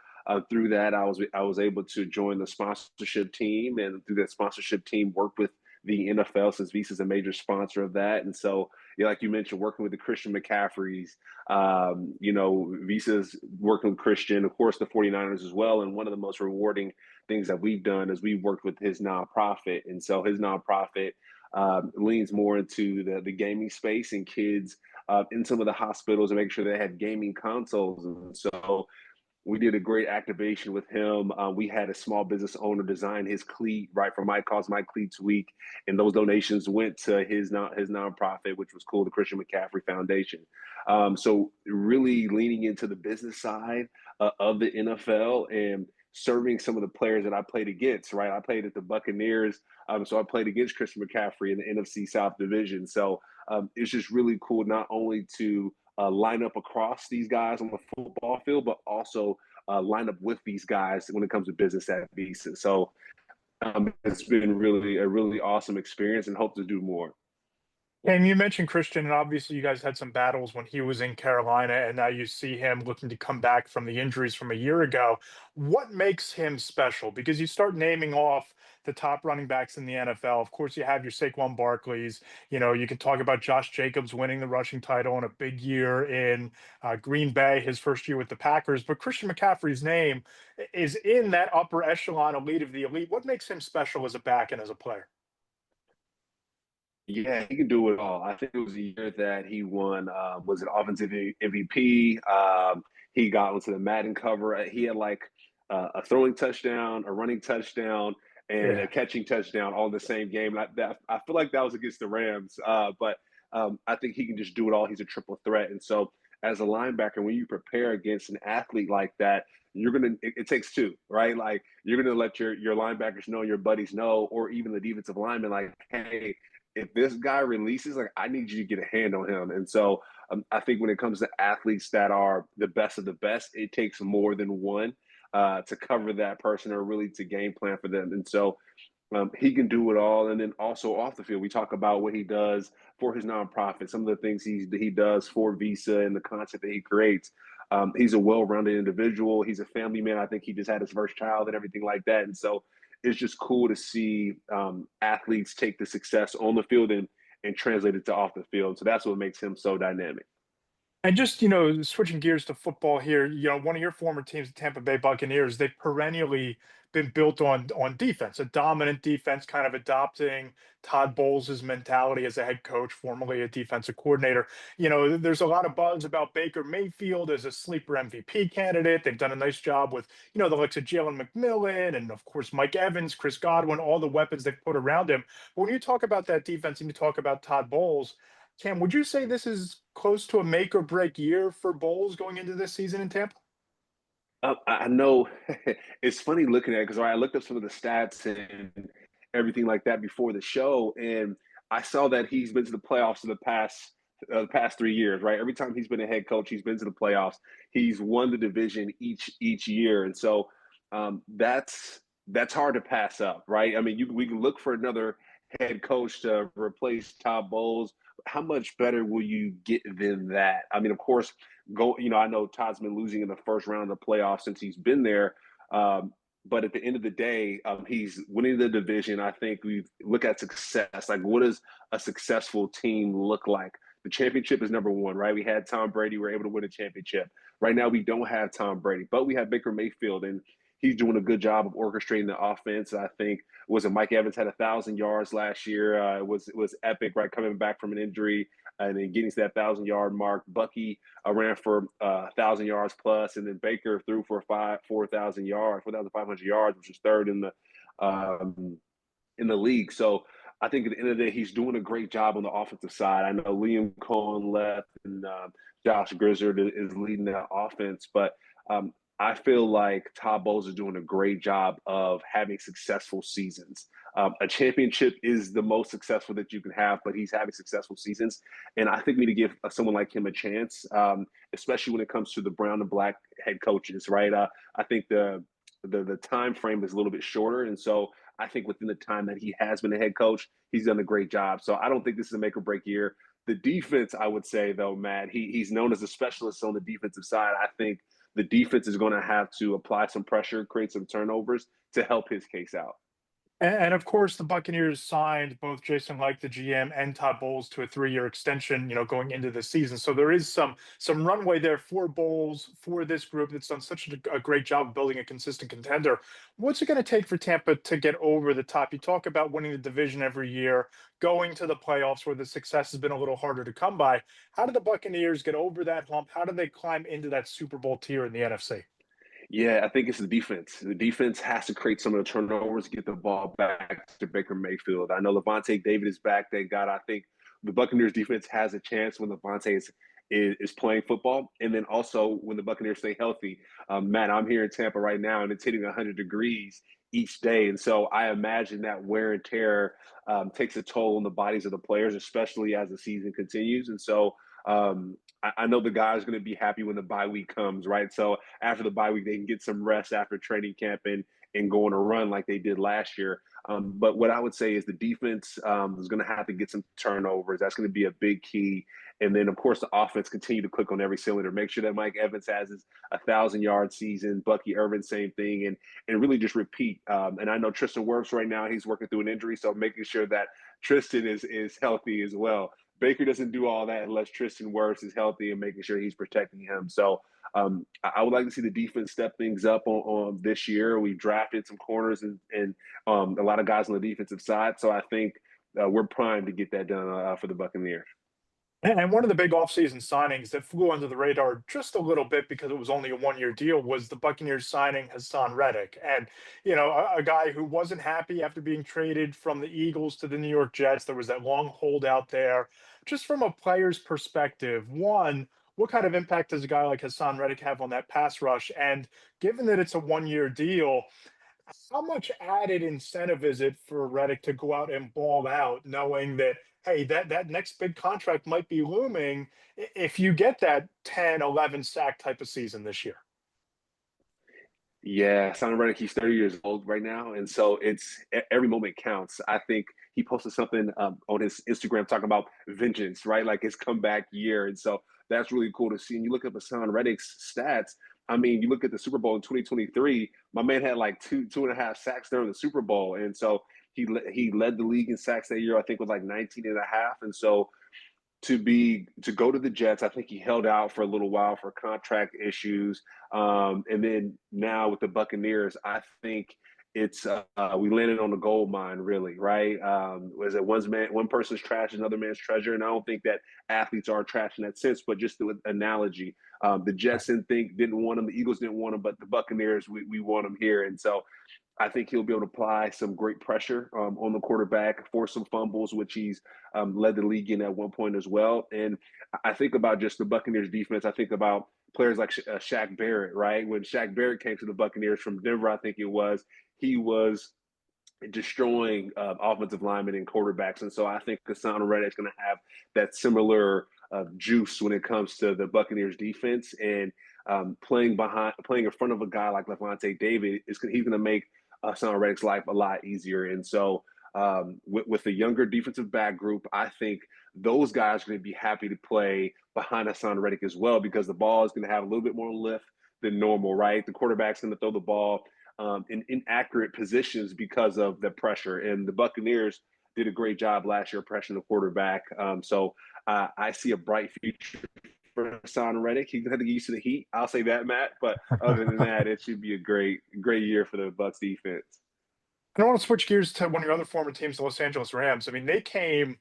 through that, I was able to join the sponsorship team, and through that sponsorship team, work with the NFL since Visa's a major sponsor of that. And so, yeah, like you mentioned, working with the Christian McCaffreys, Visa's working with Christian, of course, the 49ers as well. And one of the most rewarding things that we've done is we've worked with his nonprofit, and so his nonprofit leans more into the gaming space and kids in some of the hospitals and make sure they have gaming consoles. And so we did a great activation with him. We had a small business owner design his cleat, right, for My Cause My Cleats Week, and those donations went to his nonprofit, which was cool, the Christian McCaffrey Foundation. So really leaning into the business side of the NFL and serving some of the players that I played against, right? I played at the Buccaneers, so I played against Christian McCaffrey in the NFC South Division. So it's just really cool not only to line up across these guys on the football field, but also line up with these guys when it comes to business at Visa. So it's been really a really awesome experience, and hope to do more. And you mentioned Christian, and obviously you guys had some battles when he was in Carolina, and now you see him looking to come back from the injuries from a year ago. What makes him special? Because you start naming off the top running backs in the NFL. Of course, you have your Saquon Barkleys. You can talk about Josh Jacobs winning the rushing title in a big year in Green Bay, his first year with the Packers. But Christian McCaffrey's name is in that upper echelon elite of the elite. What makes him special as a back and as a player? Yeah, he can do it all. I think it was a year that he won, was it offensive MVP? He got into the Madden cover. He had like a throwing touchdown, a running touchdown, and a Yeah. catching touchdown all in the same game. And I feel like that was against the Rams, but I think he can just do it all. He's a triple threat. And so, as a linebacker, when you prepare against an athlete like that, it takes two, right? Like you're gonna let your linebackers know, your buddies know, or even the defensive lineman, like, hey, if this guy releases, like I need you to get a hand on him. And so I think when it comes to athletes that are the best of the best, it takes more than one to cover that person or really to game plan for them. And so he can do it all. And then also off the field, we talk about what he does for his nonprofit, some of the things he does for Visa and the content that he creates. He's a well-rounded individual. He's a family man. I think he just had his first child and everything like that. And so it's just cool to see athletes take the success on the field and translate it to off the field. So that's what makes him so dynamic. And just, switching gears to football here, one of your former teams, the Tampa Bay Buccaneers, they've perennially been built on defense, a dominant defense, kind of adopting Todd Bowles' mentality as a head coach, formerly a defensive coordinator. There's a lot of buzz about Baker Mayfield as a sleeper MVP candidate. They've done a nice job with, the likes of Jalen McMillan and, of course, Mike Evans, Chris Godwin, all the weapons they've put around him. But when you talk about that defense and you talk about Todd Bowles, Cam, would you say this is close to a make or break year for Bowles going into this season in Tampa? I know it's funny looking at it because I looked up some of the stats and everything like that before the show, and I saw that he's been to the playoffs in the past 3 years. Right, every time he's been a head coach, he's been to the playoffs. He's won the division each year, and so that's hard to pass up. Right, I mean, we can look for another head coach to replace Todd Bowles. How much better will you get than that? I mean, of course, I know Todd's been losing in the first round of the playoffs since he's been there. But at the end of the day, he's winning the division. I think we look at success. Like, what does a successful team look like? The championship is number one, right? We had Tom Brady. We're able to win a championship. Right now, we don't have Tom Brady, but we have Baker Mayfield, and he's doing a good job of orchestrating the offense. I think was it Mike Evans had 1,000 yards last year. It was epic, right? Coming back from an injury and then getting to that 1,000 yard mark. Bucky ran for 1,000 yards plus, and then Baker threw for 4,000 yards, 4,500 yards, which is third in the league. So I think at the end of the day, he's doing a great job on the offensive side. I know Liam Cohen left, and Josh Grizzard is leading that offense, but I feel like Todd Bowles is doing a great job of having successful seasons. A championship is the most successful that you can have, but he's having successful seasons. And I think we need to give someone like him a chance, especially when it comes to the brown and black head coaches, right? I think the time frame is a little bit shorter. And so I think within the time that he has been a head coach, he's done a great job. So I don't think this is a make or break year. The defense, I would say, though, Matt, he's known as a specialist on the defensive side. I think the defense is going to have to apply some pressure, create some turnovers to help his case out. And of course, the Buccaneers signed both Jason Licht, the GM, and Todd Bowles to a 3-year extension, going into the season. So there is some runway there for Bowles, for this group that's done such a great job of building a consistent contender. What's it going to take for Tampa to get over the top? You talk about winning the division every year, going to the playoffs where the success has been a little harder to come by. How do the Buccaneers get over that hump? How do they climb into that Super Bowl tier in the NFC? Yeah, I think it's the defense. The defense has to create some of the turnovers, get the ball back to Baker Mayfield. I know Levante David is back. Thank God. I think the Buccaneers defense has a chance when Levante is playing football. And then also when the Buccaneers stay healthy. Matt, I'm here in Tampa right now, and it's hitting 100 degrees each day. And so I imagine that wear and tear takes a toll on the bodies of the players, especially as the season continues. And so I know the guys are going to be happy when the bye week comes, right? So after the bye week, they can get some rest after training camp and go on a run like they did last year. But what I would say is the defense is going to have to get some turnovers. That's going to be a big key. And then, of course, the offense continue to click on every cylinder. Make sure that Mike Evans has his 1,000-yard season. Bucky Irvin, same thing, and really just repeat. And I know Tristan Wirfs right now, he's working through an injury, so making sure that Tristan is healthy as well. Baker doesn't do all that unless Tristan Wirfs is healthy and making sure he's protecting him. So I would like to see the defense step things up on this year. We drafted some corners and a lot of guys on the defensive side. So I think we're primed to get that done for the Buccaneers. And one of the big offseason signings that flew under the radar just a little bit because it was only a one-year deal was the Buccaneers signing Hassan Reddick. And, a guy who wasn't happy after being traded from the Eagles to the New York Jets. There was that long holdout there. Just from a player's perspective, one, what kind of impact does a guy like Hassan Reddick have on that pass rush? And given that it's a one-year deal, how much added incentive is it for Reddick to go out and ball out, knowing that, hey, that next big contract might be looming if you get that 10, 11 sack type of season this year? Yeah, Simon Reddick, he's 30 years old right now. And so every moment counts. I think he posted something on his Instagram talking about vengeance, right? Like his comeback year. And so that's really cool to see. And you look at Hassan Reddick's stats. I mean, you look at the Super Bowl in 2023, my man had like two and a half sacks during the Super Bowl. And so he led the league in sacks that year, I think, with like 19 and a half. And so to go to the Jets. I think he held out for a little while for contract issues, and then now with the Buccaneers, I think it's we landed on the gold mine, really, right? Was it one person's trash, another man's treasure, and I don't think that athletes are trash in that sense, but just the analogy. The Jets didn't want him, the Eagles didn't want him, but the Buccaneers we want him here, and so I think he'll be able to apply some great pressure on the quarterback, force some fumbles, which he's led the league in at one point as well. And I think about just the Buccaneers defense. I think about players like Shaq Barrett, right? When Shaq Barrett came to the Buccaneers from Denver, I think he was destroying offensive linemen and quarterbacks. And so I think Hassan Reddick's going to have that similar juice when it comes to the Buccaneers defense. And playing in front of a guy like Levante David, he's going to make Hassan Reddick's life a lot easier. And so with the younger defensive back group, I think those guys are going to be happy to play behind Hassan Reddick as well, because the ball is going to have a little bit more lift than normal, right? The quarterback's going to throw the ball in inaccurate positions because of the pressure. And the Buccaneers did a great job last year pressuring the quarterback. So I see a bright future for Hassan Reddick. He's going to have to get used to the heat. I'll say that, Matt. But other than that, it should be a great year for the Bucs defense. I want to switch gears to one of your other former teams, the Los Angeles Rams. I mean, they came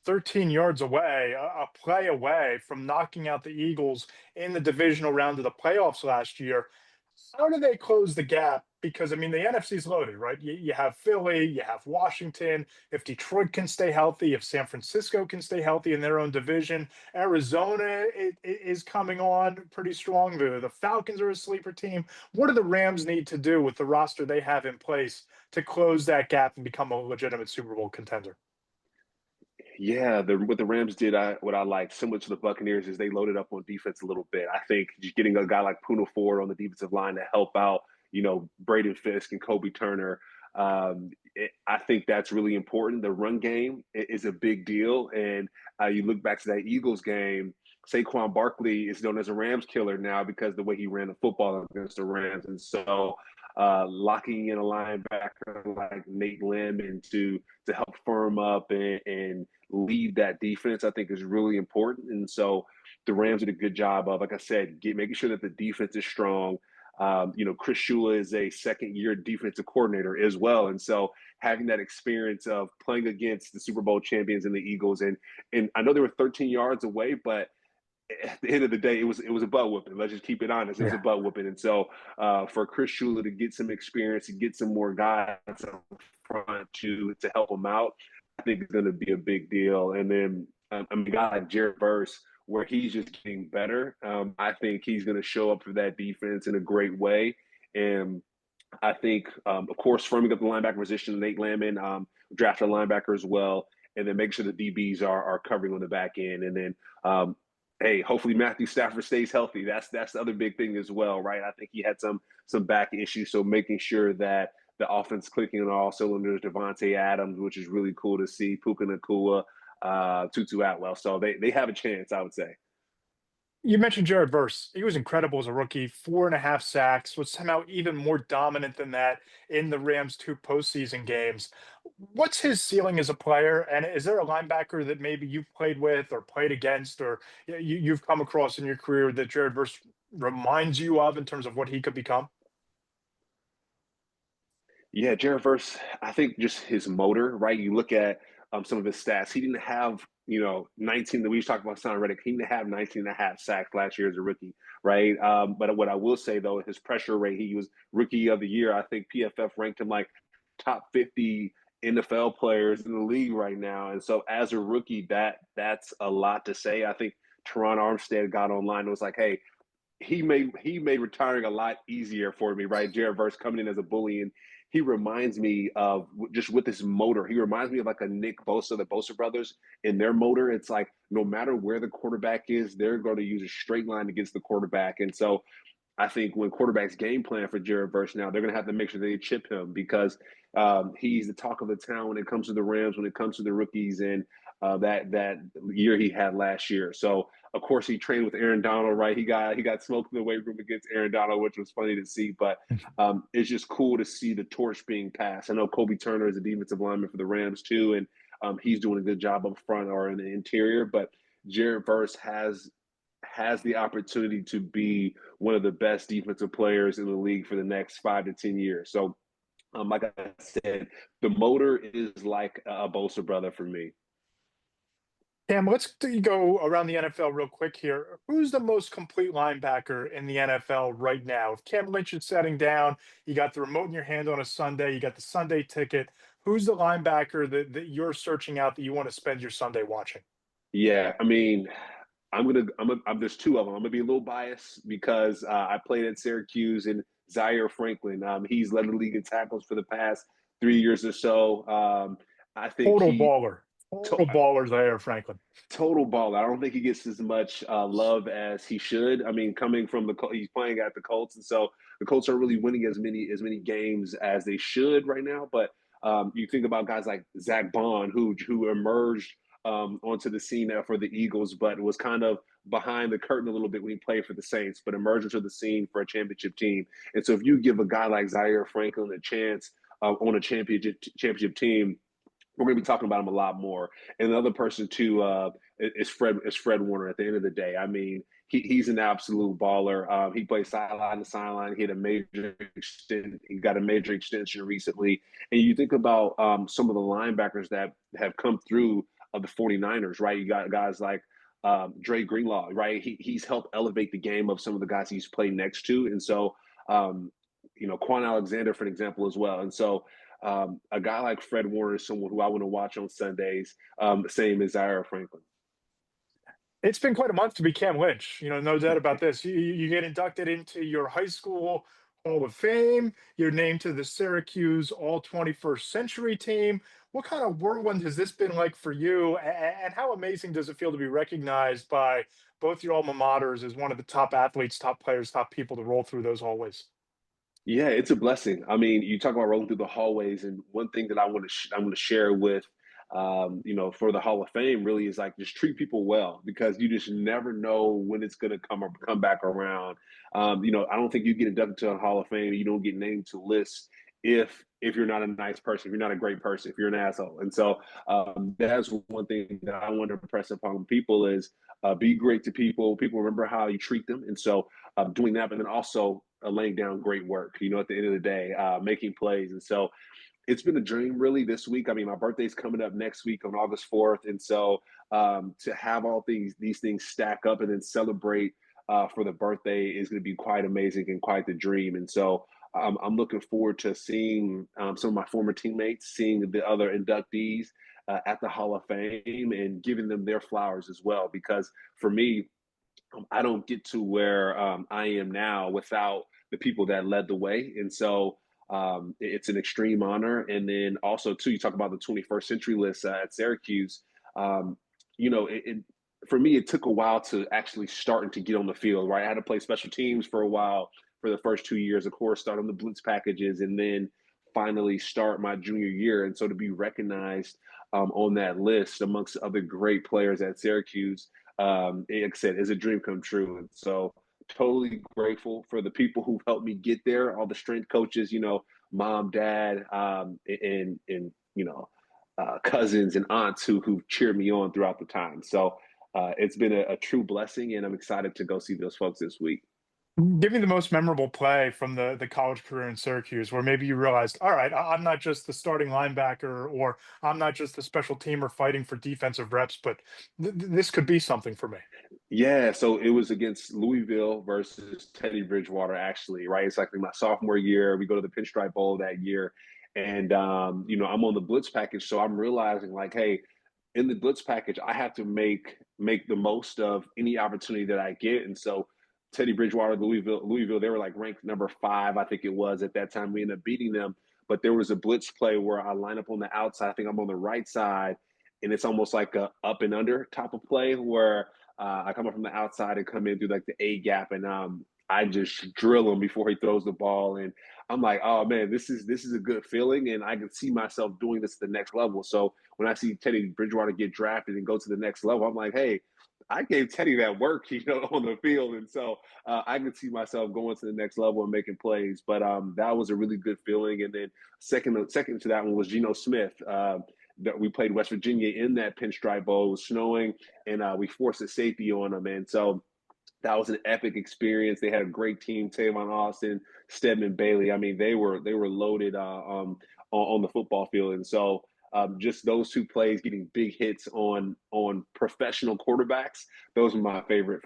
13 yards away, a play away from knocking out the Eagles in the divisional round of the playoffs last year. How do they close the gap? Because, I mean, the NFC's loaded, right? You have Philly, you have Washington. If Detroit can stay healthy, if San Francisco can stay healthy in their own division, Arizona is coming on pretty strong. The Falcons are a sleeper team. What do the Rams need to do with the roster they have in place to close that gap and become a legitimate Super Bowl contender? Yeah, what the Rams did, what I like, similar to the Buccaneers, is they loaded up on defense a little bit. I think just getting a guy like Puna Ford on the defensive line to help out, Braden Fisk and Kobe Turner. I think that's really important. The run game is a big deal, and you look back to that Eagles game. Saquon Barkley is known as a Rams killer now because of the way he ran the football against the Rams, and so locking in a linebacker like Nate Lim and to help firm up and lead that defense, I think is really important. And so the Rams did a good job of, like I said, making sure that the defense is strong. Chris Shula is a second-year defensive coordinator as well, and so having that experience of playing against the Super Bowl champions and the Eagles, and I know they were 13 yards away, but at the end of the day, it was a butt whooping. Let's just keep it honest. It was a butt whooping. And so for Chris Shula to get some experience and get some more guys up front to help him out, I think it's going to be a big deal. And then I mean, a guy like Jared Verse, where he's just getting better. I think he's going to show up for that defense in a great way. And I think, of course, firming up the linebacker position, Nate Landman drafted a linebacker as well, and then make sure the DBs are covering on the back end. And then, hey, hopefully Matthew Stafford stays healthy. That's the other big thing as well, right? I think he had some back issues, so making sure that the offense clicking on all cylinders. Devontae Adams, which is really cool to see. Puka Nacua, Tutu Atwell. So they have a chance, I would say. You mentioned Jared Verse. He was incredible as a rookie, 4.5 sacks, was somehow even more dominant than that in the Rams' two postseason games. What's his ceiling as a player? And is there a linebacker that maybe you've played with or played against or you've come across in your career that Jared Verse reminds you of in terms of what he could become? Yeah, Jared Verse, I think just his motor, right? You look at some of his stats. He didn't have, 19 that we talked about Son Reddick. He didn't have 19 and a half sacks last year as a rookie, right? But what I will say, though, his pressure rate, he was rookie of the year. I think PFF ranked him like top 50 NFL players in the league right now. And so as a rookie, that's a lot to say. I think Teron Armstead got online and was like, hey, he made retiring a lot easier for me, right? Jared Verse coming in as a bully, and he reminds me of just with his motor. He reminds me of like a Nick Bosa, the Bosa brothers, in their motor. It's like no matter where the quarterback is, they're going to use a straight line against the quarterback, and so I think when quarterbacks game plan for Jared Verse now, they're going to have to make sure they chip him because he's the talk of the town when it comes to the Rams, when it comes to the rookies, and that year he had last year. So of course he trained with Aaron Donald, right? He got smoked in the weight room against Aaron Donald, which was funny to see. But it's just cool to see the torch being passed. I know Kobe Turner is a defensive lineman for the Rams too, and he's doing a good job up front or in the interior. But Jared Verse has the opportunity to be one of the best defensive players in the league for the next 5 to 10 years. So, like I said, the motor is like a Bosa brother for me. Cam, go around the NFL real quick here. Who's the most complete linebacker in the NFL right now? If Cam Lynch is setting down, you got the remote in your hand on a Sunday, you got the Sunday ticket. Who's the linebacker that you're searching out that you want to spend your Sunday watching? Yeah, I mean, there's two of them. I'm gonna be a little biased because I played at Syracuse and Zaire Franklin. He's led the league in tackles for the past 3 years or so. I think Total he baller. to- Total ballers there, Franklin. total ball. I don't think he gets as much love as he should. I mean, coming from he's playing at the Colts, and so the Colts aren't really winning as many games as they should right now. But you think about guys like Zach Bond, who emerged onto the scene now for the Eagles, but was kind of behind the curtain a little bit when he played for the Saints, but emerged into the scene for a championship team. And so, if you give a guy like Zaire Franklin a chance on a championship team, we're going to be talking about him a lot more. And the other person too is Fred Warner. At the end of the day, I mean, he's an absolute baller. He plays sideline to sideline. He got a major extension recently. And you think about some of the linebackers that have come through of the 49ers, right? You got guys like Dre Greenlaw, right? He's helped elevate the game of some of the guys he's played next to. And so, Quan Alexander, for an example, as well. And so, a guy like Fred Warner is someone who I want to watch on Sundays, same as Zaire Franklin. It's been quite a month to be Cam Lynch. No doubt about this. You get inducted into your high school Hall of Fame. You're named to the Syracuse All 21st Century team. What kind of whirlwind has this been like for you? And how amazing does it feel to be recognized by both your alma maters as one of the top athletes, top players, top people to roll through those hallways? Yeah, it's a blessing. I mean, you talk about rolling through the hallways, and one thing that I want to share with, for the Hall of Fame really is like just treat people well because you just never know when it's going to come back around. I don't think you get inducted to a Hall of Fame, you don't get named to lists if you're not a nice person, if you're not a great person, if you're an asshole. And so that's one thing that I want to impress upon people is be great to people. People remember how you treat them, and so doing that, but then also laying down great work, at the end of the day, making plays. And so it's been a dream really this week. I mean, my birthday's coming up next week on August 4th. And so to have all these things stack up and then celebrate for the birthday is going to be quite amazing and quite the dream. And so I'm looking forward to seeing some of my former teammates, seeing the other inductees, at the Hall of Fame and giving them their flowers as well. Because for me, I don't get to where I am now without the people that led the way. And so it's an extreme honor. And then also, too, you talk about the 21st century list at Syracuse. Um, you know, for me, it took a while to actually starting to get on the field, right? I had to play special teams for a while for the first 2 years, of course, start on the blitz packages and then finally start my junior year. And so to be recognized on that list amongst other great players at Syracuse, like I said, is a dream come true. And so totally grateful for the people who've helped me get there, all the strength coaches, mom, dad, and cousins and aunts who've cheered me on throughout the time. So it's been a true blessing, and I'm excited to go see those folks this week. Give me the most memorable play from the college career in Syracuse where maybe you realized, all right, I'm not just the starting linebacker, or I'm not just a special teamer fighting for defensive reps, but this could be something for me. Yeah, so it was against Louisville versus Teddy Bridgewater, actually, right? It's like my sophomore year. We go to the Pinstripe Bowl that year, and I'm on the blitz package, so I'm realizing like, hey, in the blitz package, I have to make the most of any opportunity that I get. And so Teddy Bridgewater, Louisville, they were like ranked number 5, I think it was at that time. We ended up beating them, but there was a blitz play where I line up on the outside. I think I'm on the right side, and it's almost like a up and under type of play where I come up from the outside and come in through like the A gap, and I just drill him before he throws the ball. And I'm like, oh man, this is a good feeling, and I can see myself doing this at the next level. So when I see Teddy Bridgewater get drafted and go to the next level, I'm like, hey, I gave Teddy that work, on the field, and so I could see myself going to the next level and making plays. But that was a really good feeling. And then second to that one was Geno Smith. That we played West Virginia in that Pinstripe Bowl. It was snowing, and we forced a safety on them, and so that was an epic experience. They had a great team: Tavon Austin, Stedman Bailey. I mean, they were loaded on the football field, and so just those 2 plays, getting big hits on professional quarterbacks. Those are my favorite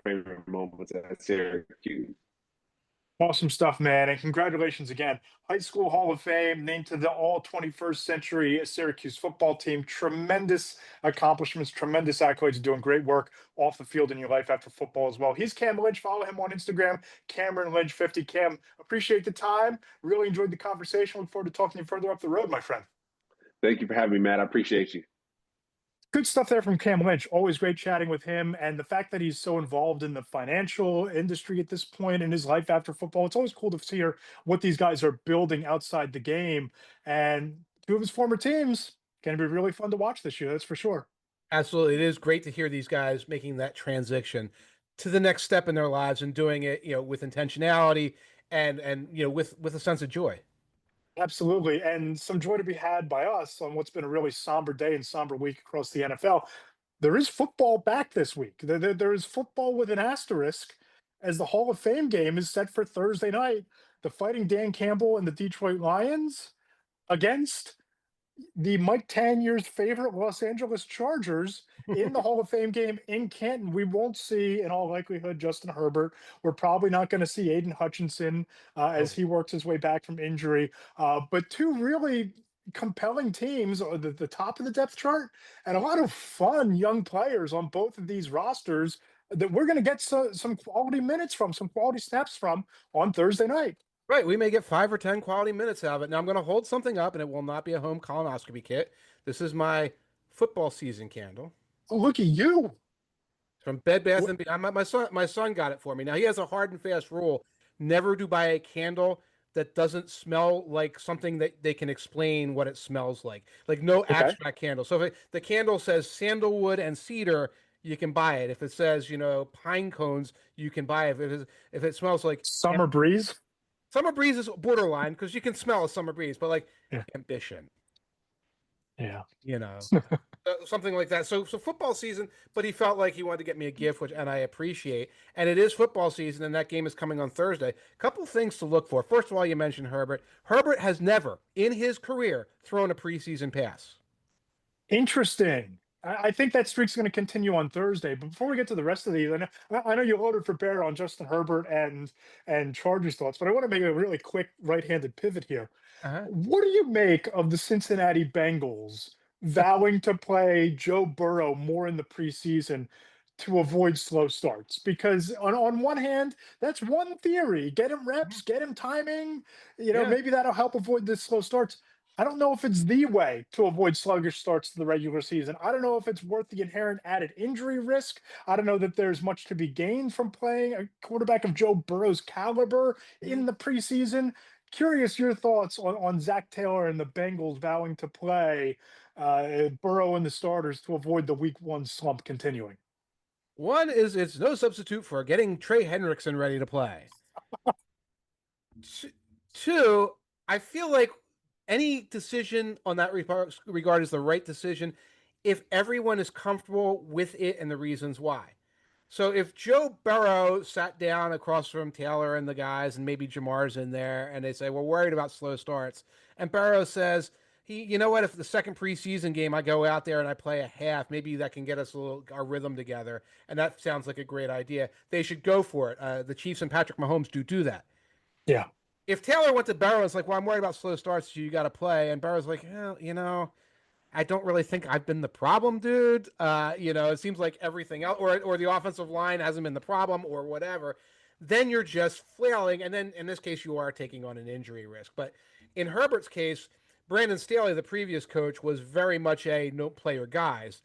moments at Syracuse. Awesome stuff, man. And congratulations again. High School Hall of Fame, named to the all 21st century Syracuse football team. Tremendous accomplishments, tremendous accolades, doing great work off the field in your life after football as well. He's Cam Lynch. Follow him on Instagram, Cameron Lynch 50. Cam, appreciate the time. Really enjoyed the conversation. Look forward to talking to you further up the road, my friend. Thank you for having me, Matt. I appreciate you. Good stuff there from Cam Lynch. Always great chatting with him. And the fact that he's so involved in the financial industry at this point in his life after football, it's always cool to see what these guys are building outside the game. And 2 of his former teams going to be really fun to watch this year. That's for sure. Absolutely. It is great to hear these guys making that transition to the next step in their lives and doing it, with intentionality and with a sense of joy. Absolutely. And some joy to be had by us on what's been a really somber day and somber week across the NFL. There is football back this week. There is football with an asterisk, as the Hall of Fame game is set for Thursday night. The Fighting Dan Campbell and the Detroit Lions against the Mike Tanier's favorite Los Angeles Chargers in the Hall of Fame game in Canton. We won't see, in all likelihood, Justin Herbert. We're probably not going to see Aiden Hutchinson as Oh, he works his way back from injury. But 2 really compelling teams are the top of the depth chart, and a lot of fun young players on both of these rosters that we're going to get some quality minutes from, some quality snaps from on Thursday night. right. We may get 5 or 10 quality minutes out of it. Now I'm going to hold something up, and it will not be a home colonoscopy kit. This is my football season candle. Oh, look at you. From Bed Bath and Beyond. My son got it for me. Now he has a hard and fast rule: never to buy a candle that doesn't smell like something that they can explain what it smells like. Like no Okay. abstract candle. So if the candle says sandalwood and cedar, you can buy it. If it says pine cones, you can buy it. If it smells like Summer breeze. summer breeze is borderline because you can smell a summer breeze, but like Yeah. ambition, Yeah. you know. Something like that. So football season, but he felt like he wanted to get me a gift, which and I appreciate. And it is football season, and that game is coming on Thursday. Couple things to look for. First of all, you mentioned Herbert. Herbert has never in his career thrown a preseason pass. Interesting. I think that streak's going to continue on Thursday. But before we get to the rest of these, I know you loaded for bear on Justin Herbert and Chargers thoughts, but I want to make a really quick right-handed pivot here. Uh-huh. What do you make of the Cincinnati Bengals vowing to play Joe Burrow more in the preseason to avoid slow starts. Because on one hand, that's one theory. Get him reps, get him timing. Yeah. Maybe that'll help avoid the slow starts. I don't know if it's the way to avoid sluggish starts to the regular season. I don't know if it's worth the inherent added injury risk. I don't know that there's much to be gained from playing a quarterback of Joe Burrow's caliber Mhm. in the preseason. Curious your thoughts on Zach Taylor and the Bengals vowing to play Burrow and the starters to avoid the week one slump continuing. One is it's no substitute for getting Trey Hendrickson ready to play. T- Two, I feel like any decision on that regard is the right decision if everyone is comfortable with it and the reasons why. So if Joe Burrow sat down across from Taylor and the guys, and maybe Jamar's in there, and they say we're worried about slow starts, and Burrow says, you know what? If the second preseason game I go out there and I play a half, maybe that can get us our rhythm together, and that sounds like a great idea. They should go for it. The Chiefs and Patrick Mahomes do that. Yeah. If Taylor went to Burrow, it's like, well, I'm worried about slow starts, so you got to play, and Burrow's like, I don't really think I've been the problem, dude. It seems like everything else, or the offensive line hasn't been the problem, or whatever. Then you're just flailing, and then in this case, you are taking on an injury risk. But in Herbert's case, Brandon Staley, the previous coach, was very much a no player guys.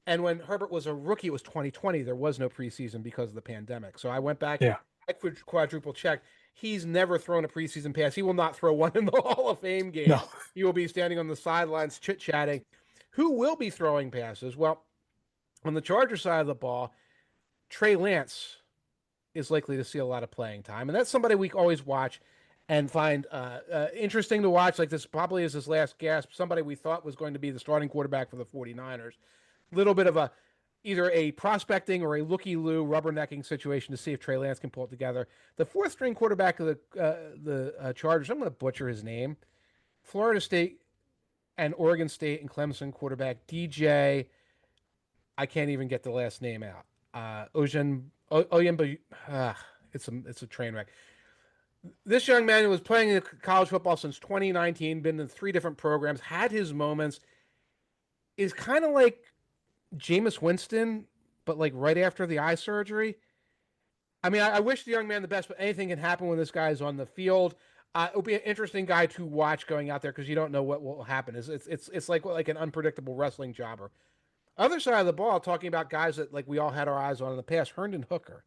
And when Herbert was a rookie, it was 2020. There was no preseason because of the pandemic. So I went back, Yeah. I quadruple checked. He's never thrown a preseason pass. He will not throw one in the Hall of Fame game. No. He will be standing on the sidelines chit chatting. Who will be throwing passes? Well, on the Charger side of the ball, Trey Lance is likely to see a lot of playing time. And that's somebody we always watch and find interesting to watch. Like, this probably is his last gasp. Somebody we thought was going to be the starting quarterback for the 49ers. Little bit of either a prospecting or a looky-loo rubbernecking situation to see if Trey Lance can pull it together. The fourth string quarterback of the Chargers, I'm going to butcher his name. Florida State and Oregon State and Clemson quarterback DJ. I can't even get the last name out. Oyemba. It's a train wreck. This young man was playing in college football since 2019, been in 3 different programs, had his moments. Is kind of like Jameis Winston, but like right after the eye surgery. I mean, I wish the young man the best, but anything can happen when this guy is on the field. It'll be an interesting guy to watch going out there because you don't know what will happen. It's like an unpredictable wrestling jobber. Other side of the ball, talking about guys that like we all had our eyes on in the past, Herndon Hooker.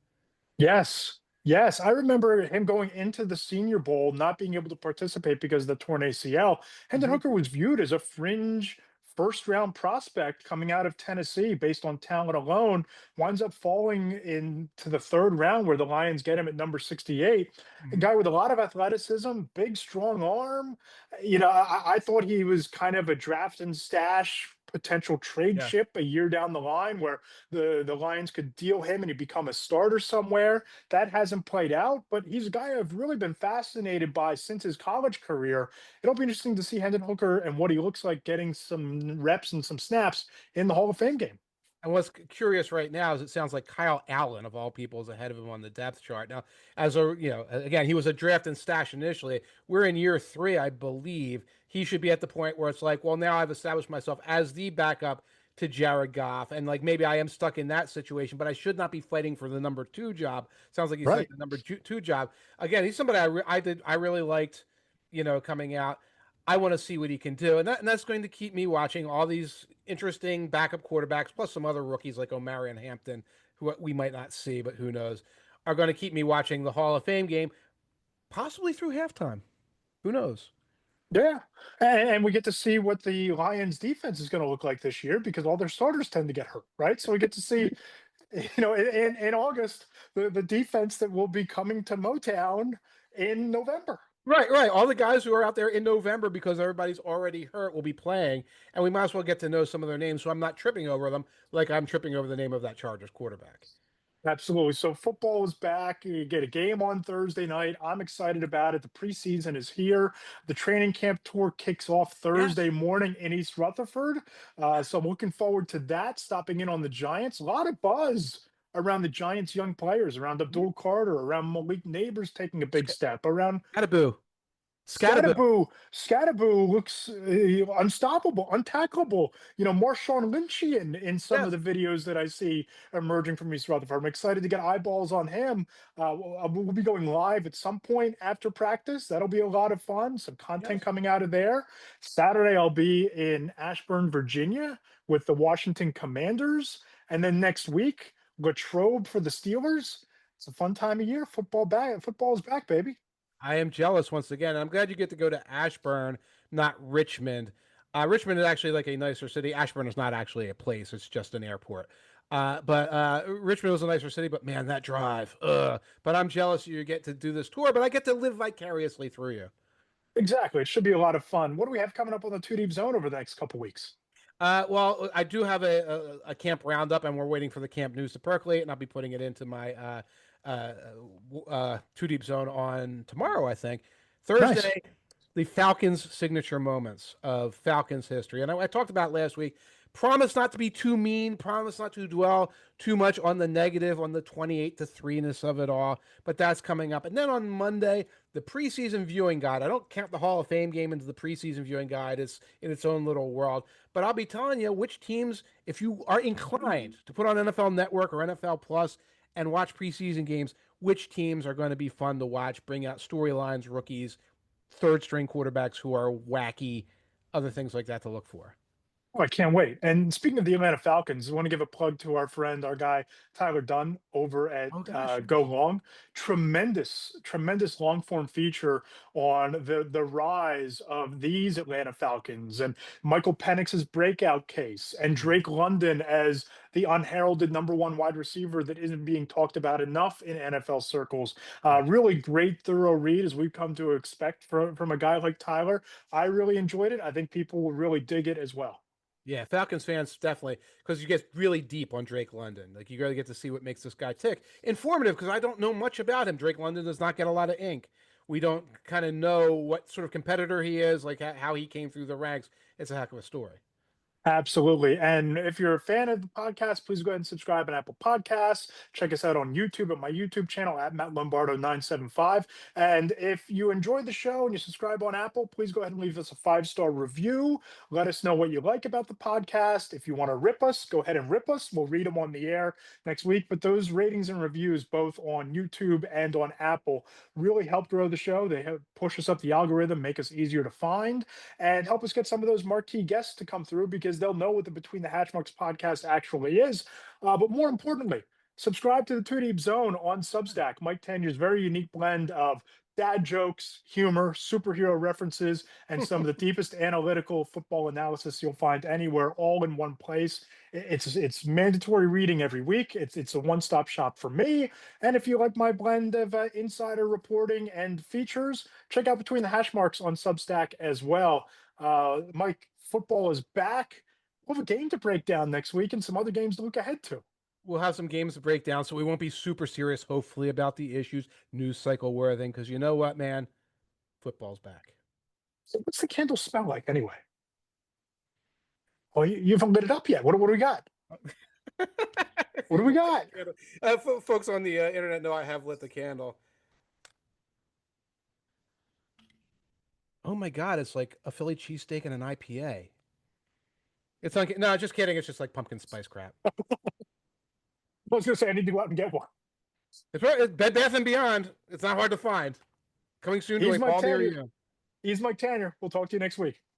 Yes. Yes. I remember him going into the Senior Bowl, not being able to participate because of the torn ACL. Hendon Mm-hmm. Hooker was viewed as a fringe first round prospect coming out of Tennessee based on talent alone, winds up falling into the third round where the Lions get him at number 68. A Mm-hmm. guy with a lot of athleticism, big, strong arm. I thought he was kind of a draft and stash potential trade Yeah. chip a year down the line where the Lions could deal him and he become a starter somewhere. That hasn't played out, but he's a guy I've really been fascinated by since his college career. It'll be interesting to see Hendon Hooker and what he looks like getting some reps and some snaps in the Hall of Fame game. And what's curious right now is it sounds like Kyle Allen, of all people, is ahead of him on the depth chart. Now, again, he was a draft and stash initially. We're in year 3, I believe. He should be at the point where it's like, well, now I've established myself as the backup to Jared Goff. And like maybe I am stuck in that situation, but I should not be fighting for the number 2 job. Sounds like he's like Right. the number 2 job. Again, he's somebody I really liked, coming out. I want to see what he can do, and that's going to keep me watching all these interesting backup quarterbacks, plus some other rookies like Omarion Hampton, who we might not see, but who knows, are going to keep me watching the Hall of Fame game, possibly through halftime. Who knows? Yeah. And we get to see what the Lions defense is going to look like this year because all their starters tend to get hurt, right? So we get to see, in August, the defense that will be coming to Motown in November. Right, right. All the guys who are out there in November because everybody's already hurt will be playing, and we might as well get to know some of their names, so I'm not tripping over them like I'm tripping over the name of that Chargers quarterback. Absolutely. So football is back. You get a game on Thursday night. I'm excited about it. The preseason is here. The training camp tour kicks off Yes. Thursday morning in East Rutherford. So I'm looking forward to that. Stopping in on the Giants. A lot of buzz around the Giants' young players, around Abdul Carter, around Malik Neighbors taking a big step, around Attaboy. Scatterboo. Scatterboo looks unstoppable, untackleable. Marshawn Lynchian in some of Yes. the videos that I see emerging from East Rutherford. I'm excited to get eyeballs on him. We'll be going live at some point after practice. That'll be a lot of fun. Some content Yes. coming out of there. Saturday, I'll be in Ashburn, Virginia with the Washington Commanders. And then next week, Latrobe for the Steelers. It's a fun time of year. Football's back, baby. I am jealous once again. I'm glad you get to go to Ashburn, not Richmond. Richmond is actually like a nicer city. Ashburn is not actually a place; it's just an airport. But Richmond was a nicer city. But man, that drive. Ugh. But I'm jealous you get to do this tour. But I get to live vicariously through you. Exactly. It should be a lot of fun. What do we have coming up on the Two Deep Zone over the next couple weeks? Well, I do have a camp roundup, and we're waiting for the camp news to percolate, and I'll be putting it into my Two Deep Zone on tomorrow, I think. Nice. Thursday, the Falcons' signature moments of Falcons history. And I talked about last week. Promise not to be too mean. Promise not to dwell too much on the negative, on the 28-3-ness of it all. But that's coming up. And then on Monday, the preseason viewing guide. I don't count the Hall of Fame game into the preseason viewing guide. It's in its own little world. But I'll be telling you which teams, if you are inclined to put on NFL Network or NFL Plus and watch preseason games, which teams are going to be fun to watch, bring out storylines, rookies, third string quarterbacks who are wacky, other things like that to look for. Oh, I can't wait. And speaking of the Atlanta Falcons, I want to give a plug to our friend, our guy Tyler Dunn over at Oh gosh. Go Long. Tremendous long form feature on the rise of these Atlanta Falcons and Michael Penix's breakout case and Drake London as the unheralded number one wide receiver that isn't being talked about enough in NFL circles. Really great, thorough read as we've come to expect from a guy like Tyler. I really enjoyed it. I think people will really dig it as well. Yeah, Falcons fans definitely, because you get really deep on Drake London. Like you really get to see what makes this guy tick. Informative, because I don't know much about him. Drake London does not get a lot of ink. We don't kind of know what sort of competitor he is, like how he came through the ranks. It's a heck of a story. Absolutely. And if you're a fan of the podcast, please go ahead and subscribe on Apple Podcasts. Check us out on YouTube at my YouTube channel at Matt Lombardo 975. And if you enjoyed the show and you subscribe on Apple, please go ahead and leave us a 5-star review. Let us know what you like about the podcast. If you want to rip us, go ahead and rip us. We'll read them on the air next week. But those ratings and reviews, both on YouTube and on Apple, really help grow the show. They help push us up the algorithm, make us easier to find, and help us get some of those marquee guests to come through because they'll know what the Between the Hatchmarks podcast actually is. But more importantly, subscribe to the Two Deep Zone on Substack. Mike Tanier's very unique blend of dad jokes, humor, superhero references, and some of the deepest analytical football analysis you'll find anywhere, all in one place. It's mandatory reading every week. It's a one-stop shop for me. And if you like my blend of insider reporting and features, check out Between the Hashmarks on Substack as well. Mike, football is back. We'll have a game to break down next week and some other games to look ahead to. We'll have some games to break down, so we won't be super serious, hopefully, about the issues, news cycle worthy, because you know what, man? Football's back. So what's the candle smell like anyway? Oh, you haven't lit it up yet. What do we got? What do we got? Folks on the internet know I have lit the candle. Oh my God, it's like a Philly cheesesteak and an IPA. It's like, no, just kidding. It's just like pumpkin spice crap. I was going to say I need to go out and get one. It's right, Bed Bath and Beyond. It's not hard to find. Coming soon to a mall near you. He's Mike Tanner. We'll talk to you next week.